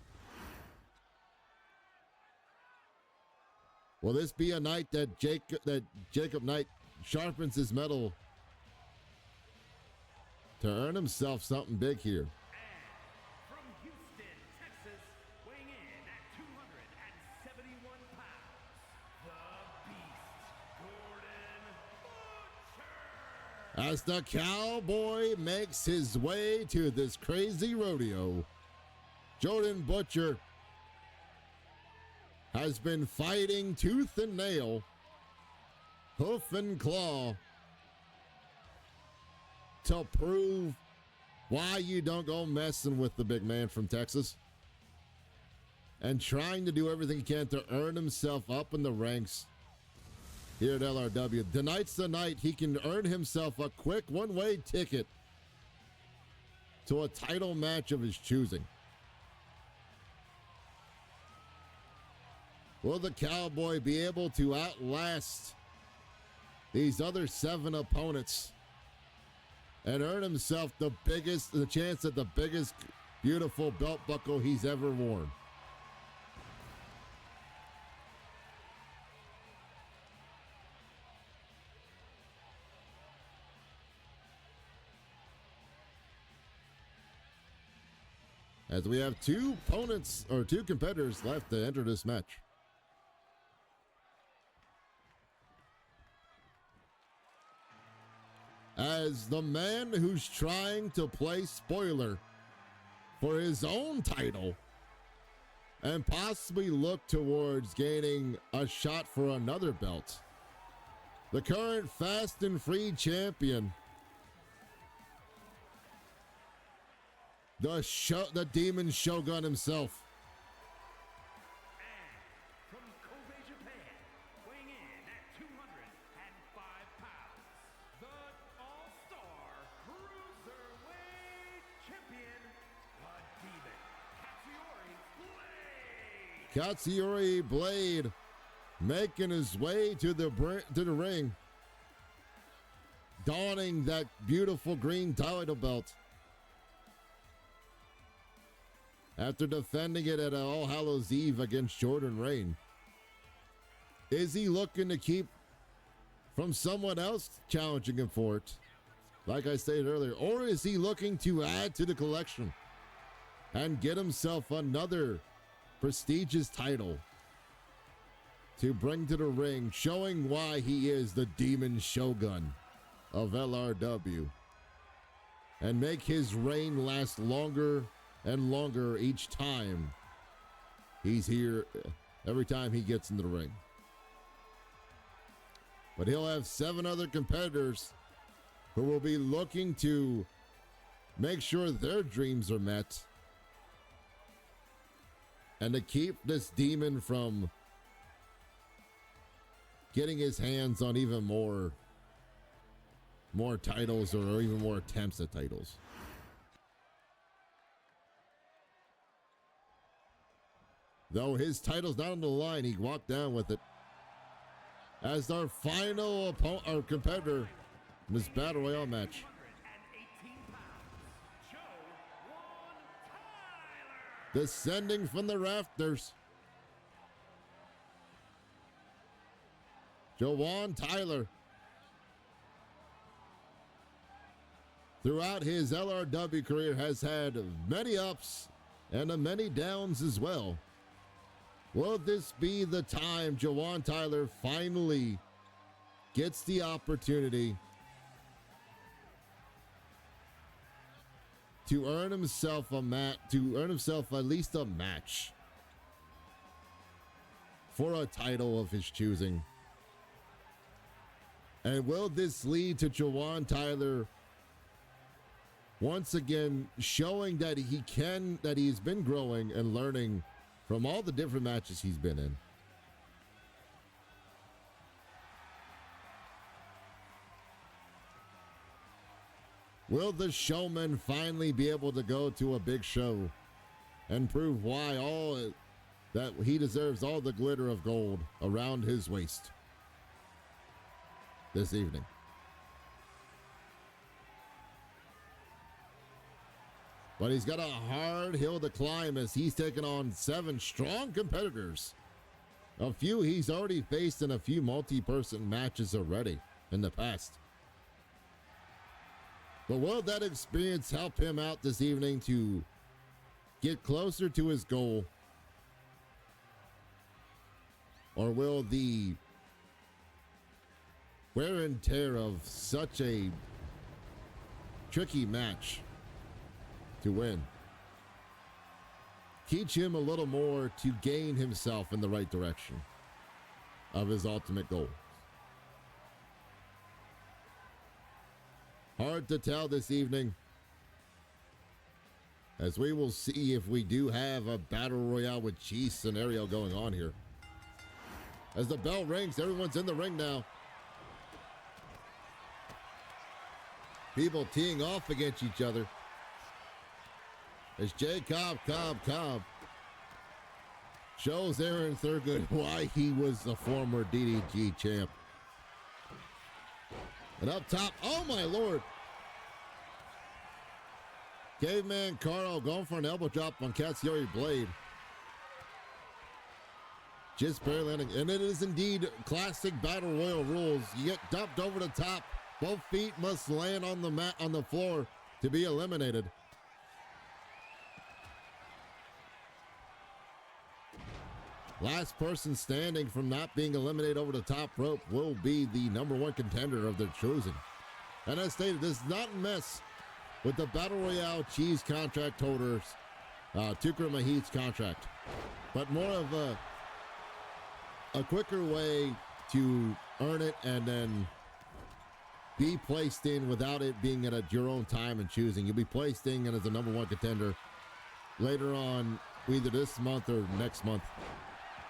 Will this be a night that Jacob Knight sharpens his mettle to earn himself something big here? And from Houston, Texas, weighing in at 271 pounds, the Beast, Gordon Butcher. As the cowboy makes his way to this crazy rodeo, Jordan Butcher has been fighting tooth and nail, hoof and claw, to prove why you don't go messing with the big man from Texas, and trying to do everything he can to earn himself up in the ranks here at LRW. Tonight's the night he can earn himself a quick one-way ticket to a title match of his choosing. Will the cowboy be able to outlast these other 7 opponents and earn himself the chance at the biggest, beautiful belt buckle he's ever worn? As we have 2 competitors left to enter this match. As the man who's trying to play spoiler for his own title and possibly look towards gaining a shot for another belt, the current Fast and Free champion, the Demon Shogun himself. And from Kobe, Japan, weighing in at 205 pounds, the All-Star Cruiserweight Champion, the Demon, Katsuyori Blade. Katsuyori Blade making his way to the ring, donning that beautiful green title belt after defending it at All Hallows Eve against Jordan Rain. Is he looking to keep from someone else challenging him for it, like I stated earlier, or is he looking to add to the collection and get himself another prestigious title to bring to the ring, showing why he is the Demon Shogun of LRW and make his reign last longer and longer each time he's here, every time he gets in the ring? But he'll have 7 other competitors who will be looking to make sure their dreams are met and to keep this demon from getting his hands on even more titles or even more attempts at titles. Though his title's not on the line, he walked down with it. As our final competitor in this Battle Royale match, 118 pounds, Tyler. descending from the rafters, Jawan Tyler. Throughout his LRW career has had many ups and many downs as well. Will this be the time Jawan Tyler finally gets the opportunity to earn himself at least a match for a title of his choosing? And will this lead to Jawan Tyler once again showing that he's been growing and learning from all the different matches he's been in? Will the showman finally be able to go to a big show and prove why that he deserves all the glitter of gold around his waist this evening? But he's got a hard hill to climb as he's taken on 7 strong competitors. A few he's already faced in a few multi-person matches already in the past. But will that experience help him out this evening to get closer to his goal? Or will the wear and tear of such a tricky match to win teach him a little more to gain himself in the right direction of his ultimate goal? Hard to tell this evening, as we will see if we do have a battle royale with cheese scenario going on here. As the bell rings, everyone's in the ring now. People teeing off against each other. As J. Cobb shows Aaron Thurgood why he was a former DDG champ. And up top, oh my lord. Caveman Carl going for an elbow drop on Katsuyori Blade. Just barely landing. And it is indeed classic battle royal rules. You get dumped over the top. Both feet must land on the mat on the floor to be eliminated. Last person standing from not being eliminated over the top rope will be the #1 contender of their choosing. And as stated, this is not a mess with the Battle Royale cheese contract holders, Tukra Mahit's contract, but more of a quicker way to earn it and then be placed in without it being at your own time and choosing. You'll be placed in as the #1 contender later on, either this month or next month.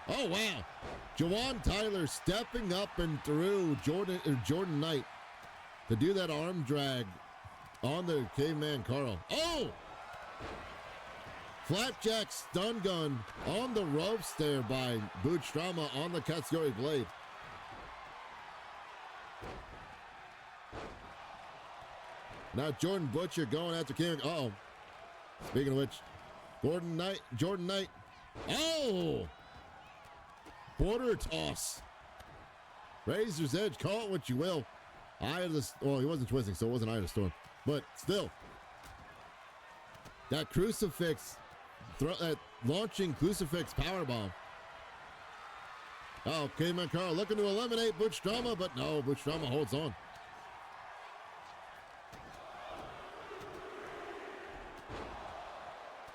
Oh, wow. Jawan Tyler stepping up and through Jordan Knight to do that arm drag on the Caveman Carl. Oh! Flapjack stun gun on the ropes there by Bootstrama on the Katsuyori Blade. Now Jordan Butcher going after King. Uh-oh. Speaking of which, Jordan Knight. Oh! Border toss. Razor's Edge, call it what you will. Eye of the, well, he wasn't twisting, so it wasn't Eye of the Storm. But still, that crucifix, that launching crucifix powerbomb. Oh, Caveman Carl looking to eliminate Butch Drama, but no, Butch Drama holds on.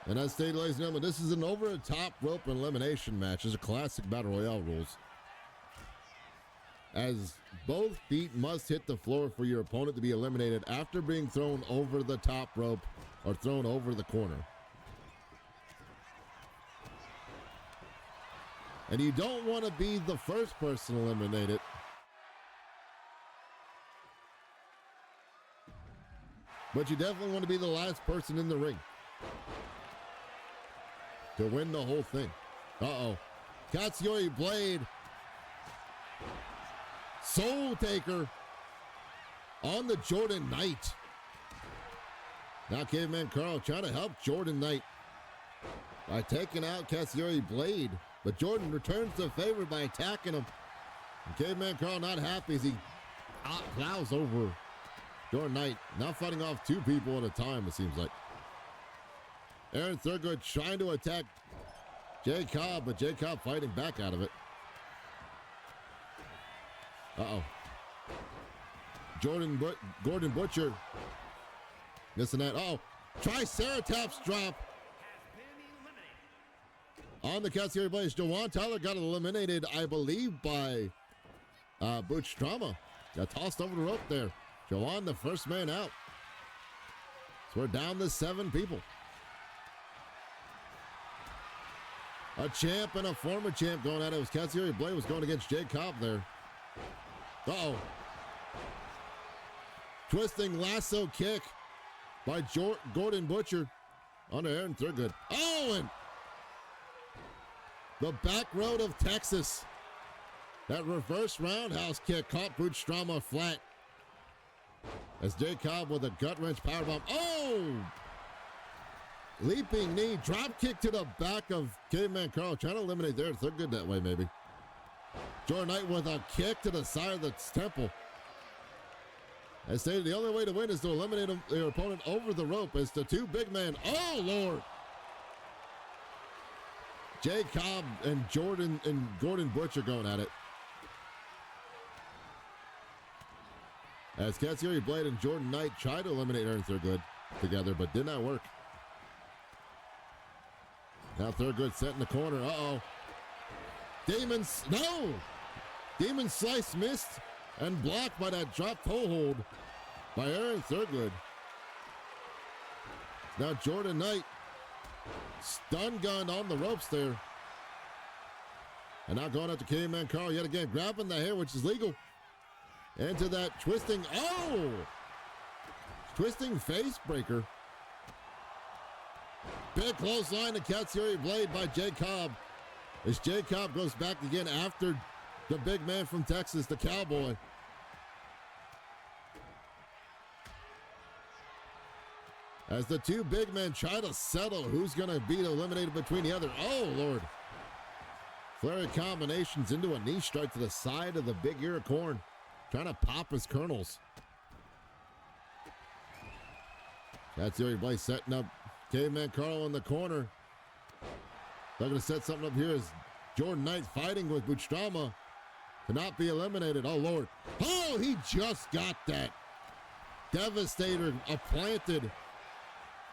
And as stated, ladies and gentlemen, this is an over-the-top rope elimination match. It's a classic Battle Royale rules. As both feet must hit the floor for your opponent to be eliminated after being thrown over the top rope or thrown over the corner. And you don't want to be the first person eliminated. But you definitely want to be the last person in the ring to win the whole thing. Uh-oh. Katsuyori Blade. Soul Taker on the Jordan Knight. Now Caveman Carl trying to help Jordan Knight by taking out Katsuyori Blade. But Jordan returns the favor by attacking him. And Caveman Carl not happy as he plows over Jordan Knight. Now fighting off 2 people at a time, it seems like. Aaron Thurgood trying to attack J. Cobb, but J. Cobb fighting back out of it. Uh-oh. Gordon Butcher missing that. Oh, Triceratops drop on the Katsuyori Blade. Jawan Tyler got eliminated, I believe, by Butch Drama. Got tossed over the rope there. Jawan, the first man out. So we're down to 7 people. A champ and a former champ going at it. It was Katsuyori Blade was going against Jay Cobb there. Uh-oh. Twisting lasso kick by Gordon Butcher on Aaron Thurgood. Oh, and the back road of Texas. That reverse roundhouse kick caught Bootstrama flat. As Jay Cobb with a gut-wrench powerbomb. Oh! Leaping knee, drop kick to the back of Caveman Carl. Trying to eliminate there. Thurgood that way, maybe. Jordan Knight with a kick to the side of the temple. As stated, the only way to win is to eliminate their opponent over the rope as the two big men. Oh, Lord! Jay Cobb and Gordon Butcher going at it. As Katsuyori Blade and Jordan Knight tried to eliminate Aaron Thurgood together, but did not work. Now Thurgood set in the corner. Uh-oh. Demon Slice missed and blocked by that drop toe hold by Aaron Thurgood. Now Jordan Knight stun gun on the ropes there. And now going after Caveman Carl yet again, grabbing the hair, which is legal. Into that twisting, twisting face breaker. Big close line to Katsuyori Blade by Jay Cobb. As Jay Cobb goes back again after the big man from Texas, the Cowboy. As the two big men try to settle who's going to be eliminated between the other. Oh, Lord. Flurry combinations into a knee strike to the side of the big ear of corn. Trying to pop his kernels. Katsuyori Blade setting up Caveman Carl in the corner. They're going to set something up here as Jordan Knight fighting with Bootstrama to not be eliminated. Oh, Lord. Oh, he just got that. Devastator planted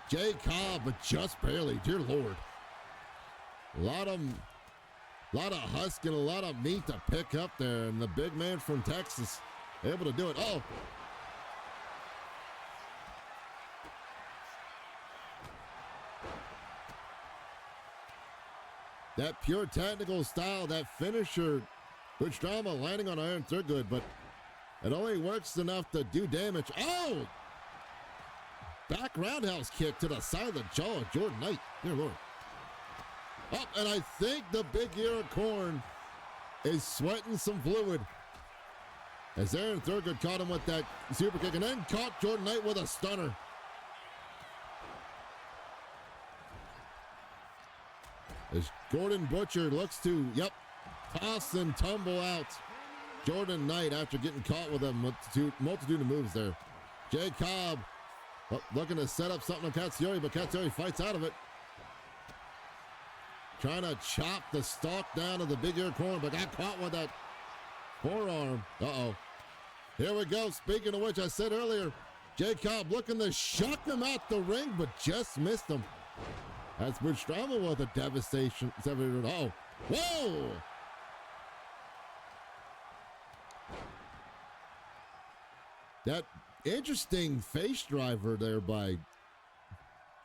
Jay Cobb, but just barely. Dear Lord. A lot of husk and a lot of meat to pick up there. And the big man from Texas able to do it. Oh. That pure technical style, that finisher, Bootstrama landing on Aaron Thurgood, but it only works enough to do damage. Oh! Back roundhouse kick to the side of the jaw of Jordan Knight. Dear Lord. Oh, and I think the big ear of corn is sweating some fluid. As Aaron Thurgood caught him with that super kick and then caught Jordan Knight with a stunner. As Gordon Butcher looks to, toss and tumble out Jordan Knight after getting caught with a multitude of moves there. Jay Cobb looking to set up something on Katsuyori, but Katsuyori fights out of it. Trying to chop the stalk down of the big ear corn, but got caught with that forearm. Uh-oh. Here we go. Speaking of which, I said earlier, Jay Cobb looking to shock him out the ring, but just missed him. That's Bootstrama with a devastation. Oh, whoa! That interesting face driver there by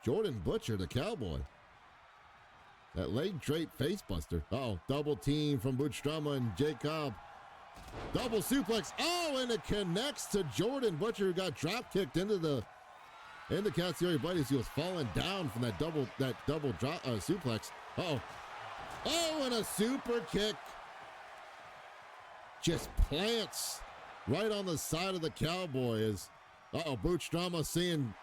Jordan Butcher, the Cowboy. That leg drape face buster. Uh-oh, double team from Bootstrama and Jay Cobb. Double suplex. Oh, and it connects to Jordan Butcher, who got drop kicked into Katsuyori Blade as he was falling down from that double drop suplex. Uh-oh. Oh, and a super kick. Just plants right on the side of the Cowboy as, Bootstrama seeing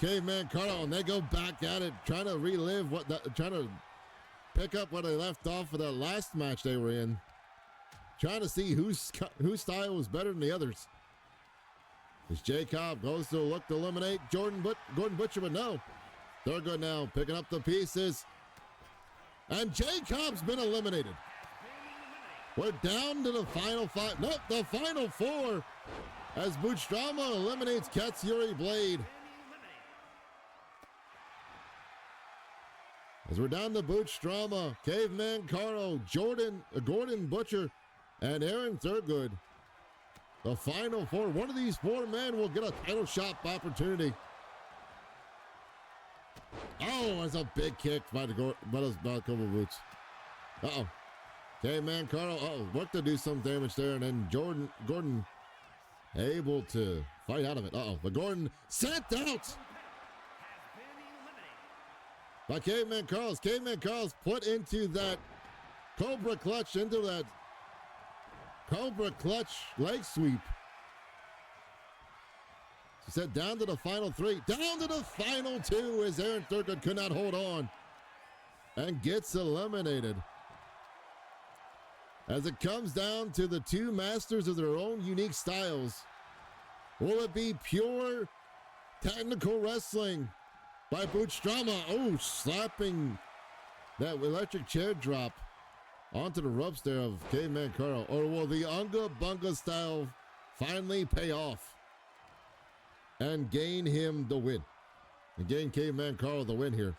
Caveman Carl, and they go back at it, trying to relive trying to pick up where they left off of that last match they were in. Trying to see whose style was better than the others. As Jay Cobb goes to look to eliminate Gordon Butcher, but no. They're good now, picking up the pieces. And Jay Cobb's been eliminated. We're down to the final five. Nope, the final four as Bootstrama eliminates Katsuyori Blade. As we're down to Bootstrama, Caveman Carl, Gordon Butcher, and Aaron Thurgood. The final four. One of these four men will get a title shot opportunity. Oh, that's a big kick by those couple boots. Uh-oh. Caveman Carl, looked to do some damage there, and then Gordon able to fight out of it. Uh-oh, but Gordon sent out Has been eliminated. by Caveman Carlos. Caveman Carlos put into that Cobra clutch, leg sweep. She said down to the final 3, down to the final 2 as Aaron Thurgood could not hold on and gets eliminated. As it comes down to the 2 masters of their own unique styles, will it be pure technical wrestling by Bootstrama? Oh, slapping that electric chair drop onto the ropes there of Caveman Carl. Or will the Unga Bunga style finally pay off and gain him the win? And gain Caveman Carl the win here.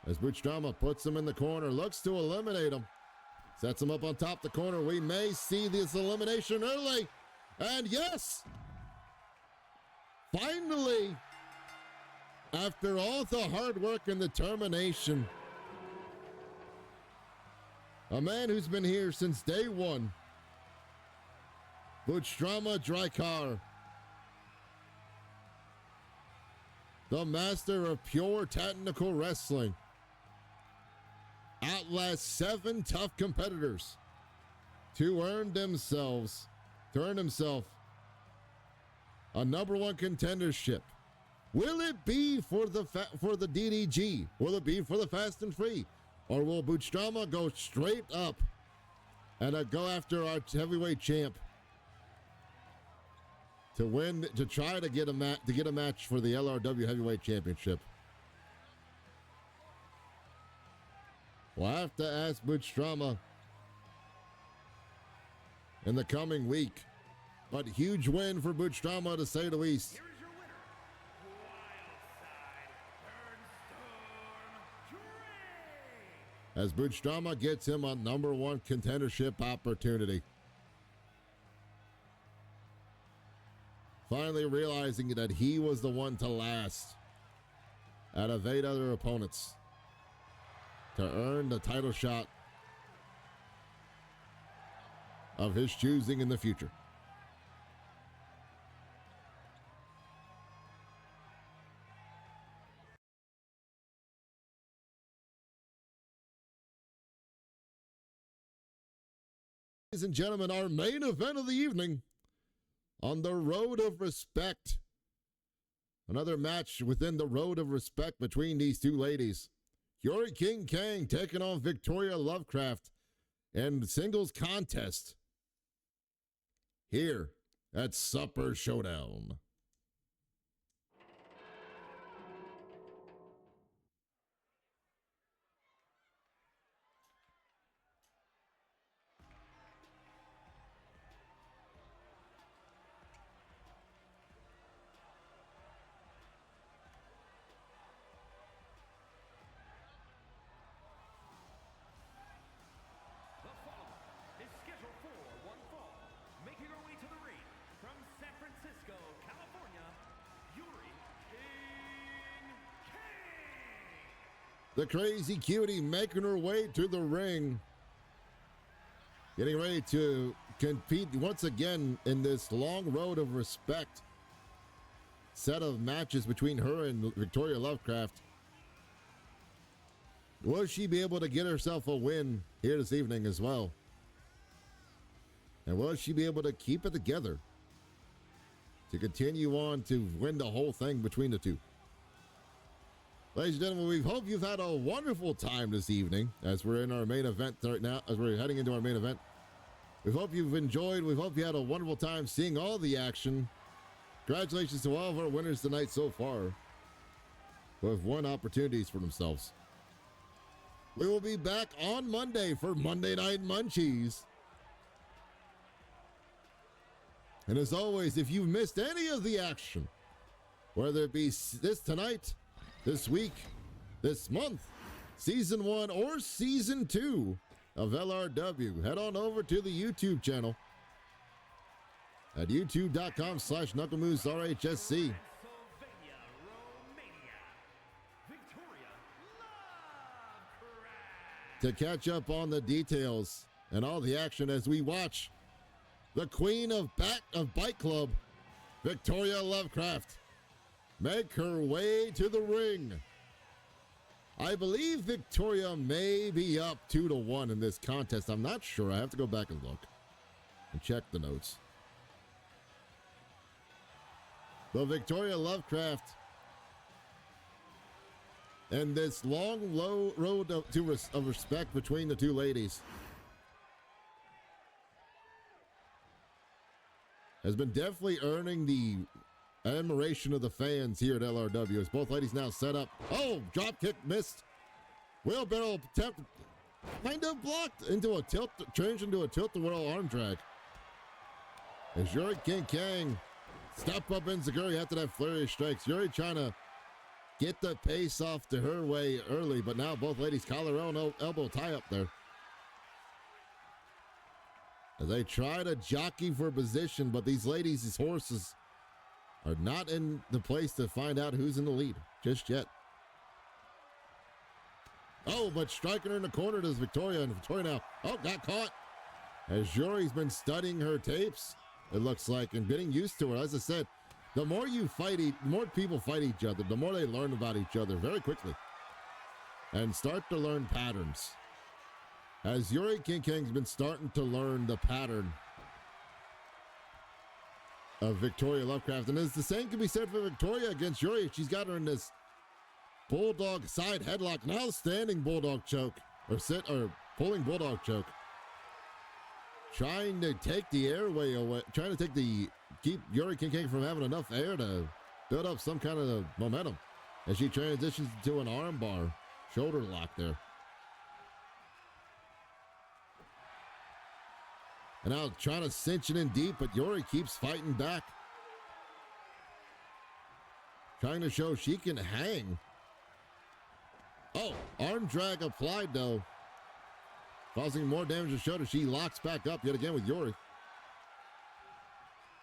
As Bootstrama puts him in the corner, looks to eliminate him. Sets him up on top the corner. We may see this elimination early. And yes, finally, after all the hard work and determination, a man who's been here since day one, Bootstrama Drykar, the master of pure technical wrestling, outlasts 7 tough competitors to earn himself a #1 contendership. Will it be for the DDG? Will it be for the Fast and Free? Or will Bootstrama go straight up and go after our heavyweight champ to win, to try to get a match for the LRW Heavyweight Championship? We'll have to ask Bootstrama in the coming week. But huge win for Bootstrama, to say the least. Here is your winner, Wildside Bernstorm Drake. As Bootstrama gets him a #1 contendership opportunity. Finally realizing that he was the one to last out of 8 other opponents to earn the title shot of his choosing in the future. Ladies and gentlemen, our main event of the evening, on the Road of Respect. Another match within the Road of Respect between these 2 ladies. Yuri King Kang taking on Victoria Lovecraft and singles contest here at Supper Showdown. The following is scheduled for one fall. Making her way to the ring from San Francisco, California, Yuri King Kang. The Crazy Cutie making her way to the ring. Getting ready to compete once again in this long Road of Respect set of matches between her and Victoria Lovecraft. Will she be able to get herself a win here this evening as well? And will she be able to keep it together to continue on to win the whole thing between the 2? Ladies and gentlemen, we hope you've had a wonderful time this evening as we're in our main event right now, as we're heading into our main event. We hope you've enjoyed. We hope you had a wonderful time seeing all the action. Congratulations to all of our winners tonight so far, who have won opportunities for themselves. We will be back on Monday for Monday Night Munchies. And as always, if you've missed any of the action, whether it be this tonight, this week, this month, Season 1 or Season 2 of LRW, head on over to the YouTube channel at youtube.com/KnuckleMoveRHSC. Pennsylvania, Romania, Victoria Lovecraft. to catch up on the details and all the action as we watch the Queen of Bike Club Victoria Lovecraft make her way to the ring. I believe Victoria may be up 2-1 in this contest. I'm not sure. I have to go back and look and check the notes. But Victoria Lovecraft and this long, low road of respect between the two ladies has been definitely earning the admiration of the fans here at LRW as both ladies now set up. Oh, drop kick missed. Wheelbarrow attempt kind of blocked into a tilt, changed into a tilt-a-whirl arm drag. As Yuri King Kang step up enziguri after that flurry of strikes. Yuri trying to get the pace off to her way early, but now both ladies collar own elbow tie up there. As they try to jockey for position, but these ladies, these horses, are not in the place to find out who's in the lead just yet. Oh, but striking her in the corner does Victoria, and Victoria now, oh, got caught. As Yuri's been studying her tapes, it looks like, and getting used to her. As I said, the more you fight, the more people fight each other, the more they learn about each other very quickly and start to learn patterns. As Yuri King Kang's been starting to learn the pattern of Victoria Lovecraft, and as the same can be said for Victoria against Yuri, she's got her in this bulldog side headlock, now standing bulldog choke, or pulling bulldog choke. Trying to take the airway away, trying to keep Yuri King Kang from having enough air to build up some kind of momentum as she transitions to an armbar, shoulder lock there. And now trying to cinch it in deep, but Yuri keeps fighting back. Trying to show she can hang. Oh, arm drag applied though. Causing more damage to shoulder. She locks back up yet again with Yuri.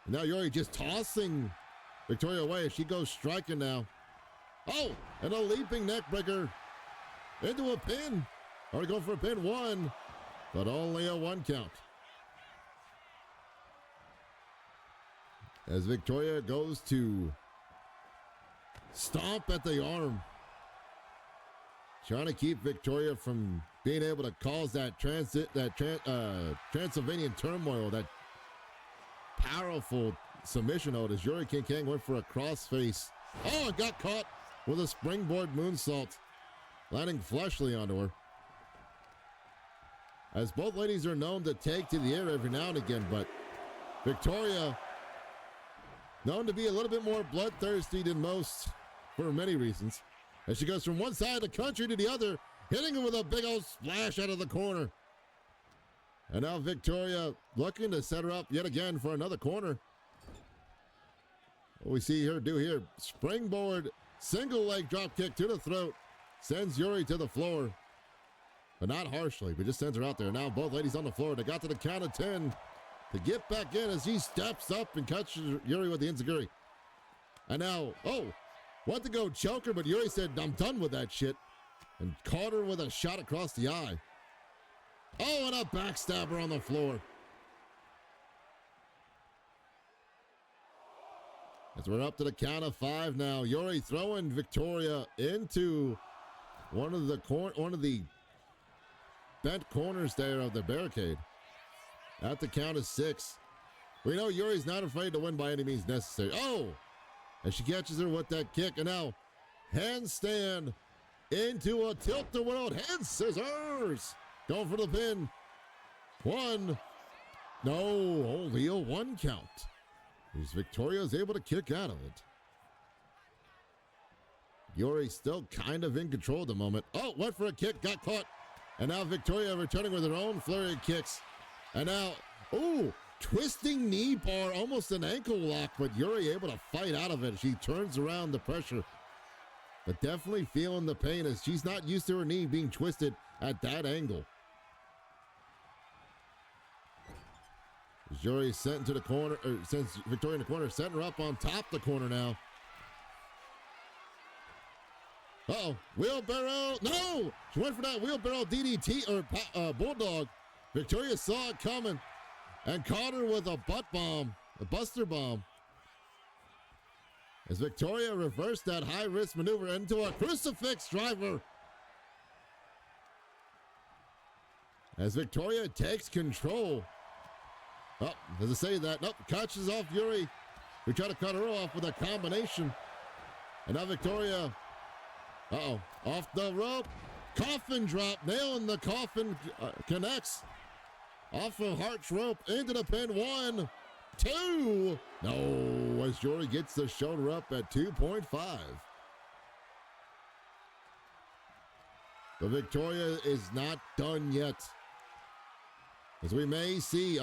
And now Yuri just tossing Victoria away as she goes striking now. Oh, and a leaping neck breaker into a pin. Already going for a pin, one, but only a 1 count. As Victoria goes to stomp at the arm. Trying to keep Victoria from being able to cause that Transylvanian turmoil, that powerful submission hold as Yuri King Kang went for a crossface. Oh, and got caught with a springboard moonsault, landing fleshly onto her. As both ladies are known to take to the air every now and again, but Victoria known to be a little bit more bloodthirsty than most for many reasons. As she goes from one side of the country to the other, hitting her with a big old splash out of the corner. And now Victoria looking to set her up yet again for another corner. What we see her do here, springboard, single leg drop kick to the throat, sends Yuri to the floor. But not harshly, but just sends her out there. Now both ladies on the floor. They got to the count of 10 to get back in as he steps up and cuts Yuri with the enziguri. And now, oh, went to go choke her, but Yuri said, I'm done with that shit. And caught her with a shot across the eye. Oh, and a backstabber on the floor. As we're up to the count of 5 now, Yuri throwing Victoria into one of the bent corners there of the barricade. At the count of 6. We know Yuri's not afraid to win by any means necessary. Oh! As she catches her with that kick, and now handstand into a tilt-a-whirl hand scissors. Going for the pin. 1. No, only a 1 count. As Victoria is able to kick out of it. Yuri still kind of in control at the moment. Oh, went for a kick, got caught. And now Victoria returning with her own flurry of kicks. And now, ooh, twisting knee bar, almost an ankle lock, but Yuri able to fight out of it. She turns around the pressure, but definitely feeling the pain as she's not used to her knee being twisted at that angle. As Yuri sent into the corner, or sends Victoria in the corner, setting her up on top of the corner now. Uh-oh, wheelbarrow, no! She went for that wheelbarrow DDT, or bulldog. Victoria saw it coming and caught her with a butt bomb, a buster bomb. As Victoria reversed that high-risk maneuver into a crucifix driver. As Victoria takes control. Oh, as I say that, nope, catches off Yuri. We try to cut her off with a combination. And now Victoria, off the rope. Coffin drop, nail in the coffin, connects. Off of Hart's rope, into the pin, 1, 2. No, as Yuri gets the shoulder up at 2.5. But Victoria is not done yet. As we may see,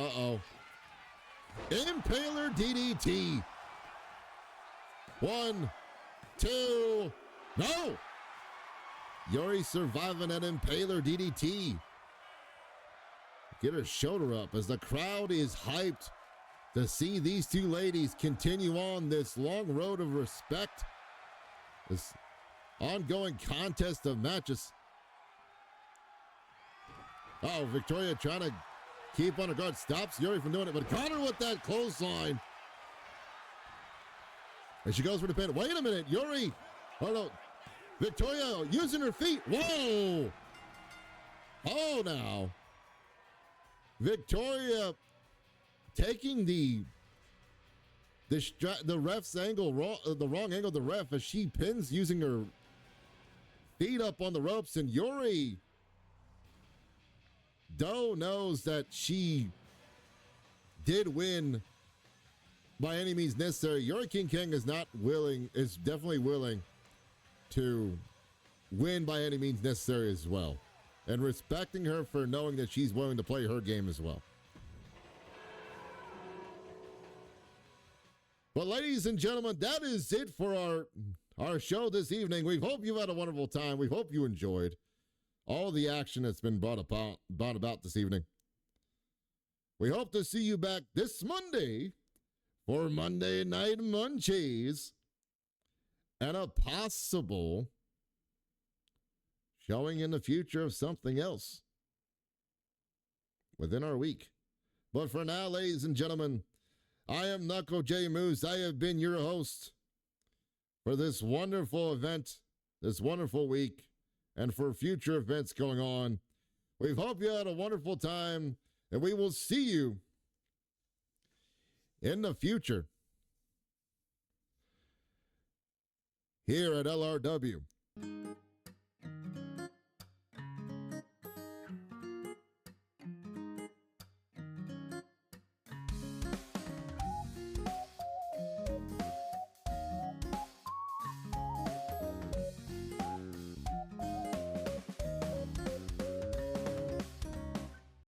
Impaler DDT. 1, 2, no! Yuri surviving an Impaler DDT. Get her shoulder up as the crowd is hyped to see these two ladies continue on this long road of respect. This ongoing contest of matches. Victoria trying to keep on her guard. Stops Yuri from doing it, but caught her with that clothesline. And she goes for the pin. Wait a minute, Yuri. Oh no. Victoria using her feet. Whoa. Oh, now. Victoria taking the ref's angle, the wrong angle of the ref as she pins using her feet up on the ropes. And Yuri Doe knows that she did win by any means necessary. Yuri King is definitely willing to win by any means necessary as well. And respecting her for knowing that she's willing to play her game as well. But ladies and gentlemen, that is it for our show this evening. We hope you've had a wonderful time. We hope you enjoyed all the action that's been brought about this evening. We hope to see you back this Monday for Monday Night Munchies and a possible showing in the future of something else within our week. But for now, ladies and gentlemen, I am Knuckle J Moose. I have been your host for this wonderful event, this wonderful week, and for future events going on. We hope you had a wonderful time, and we will see you in the future here at LRW.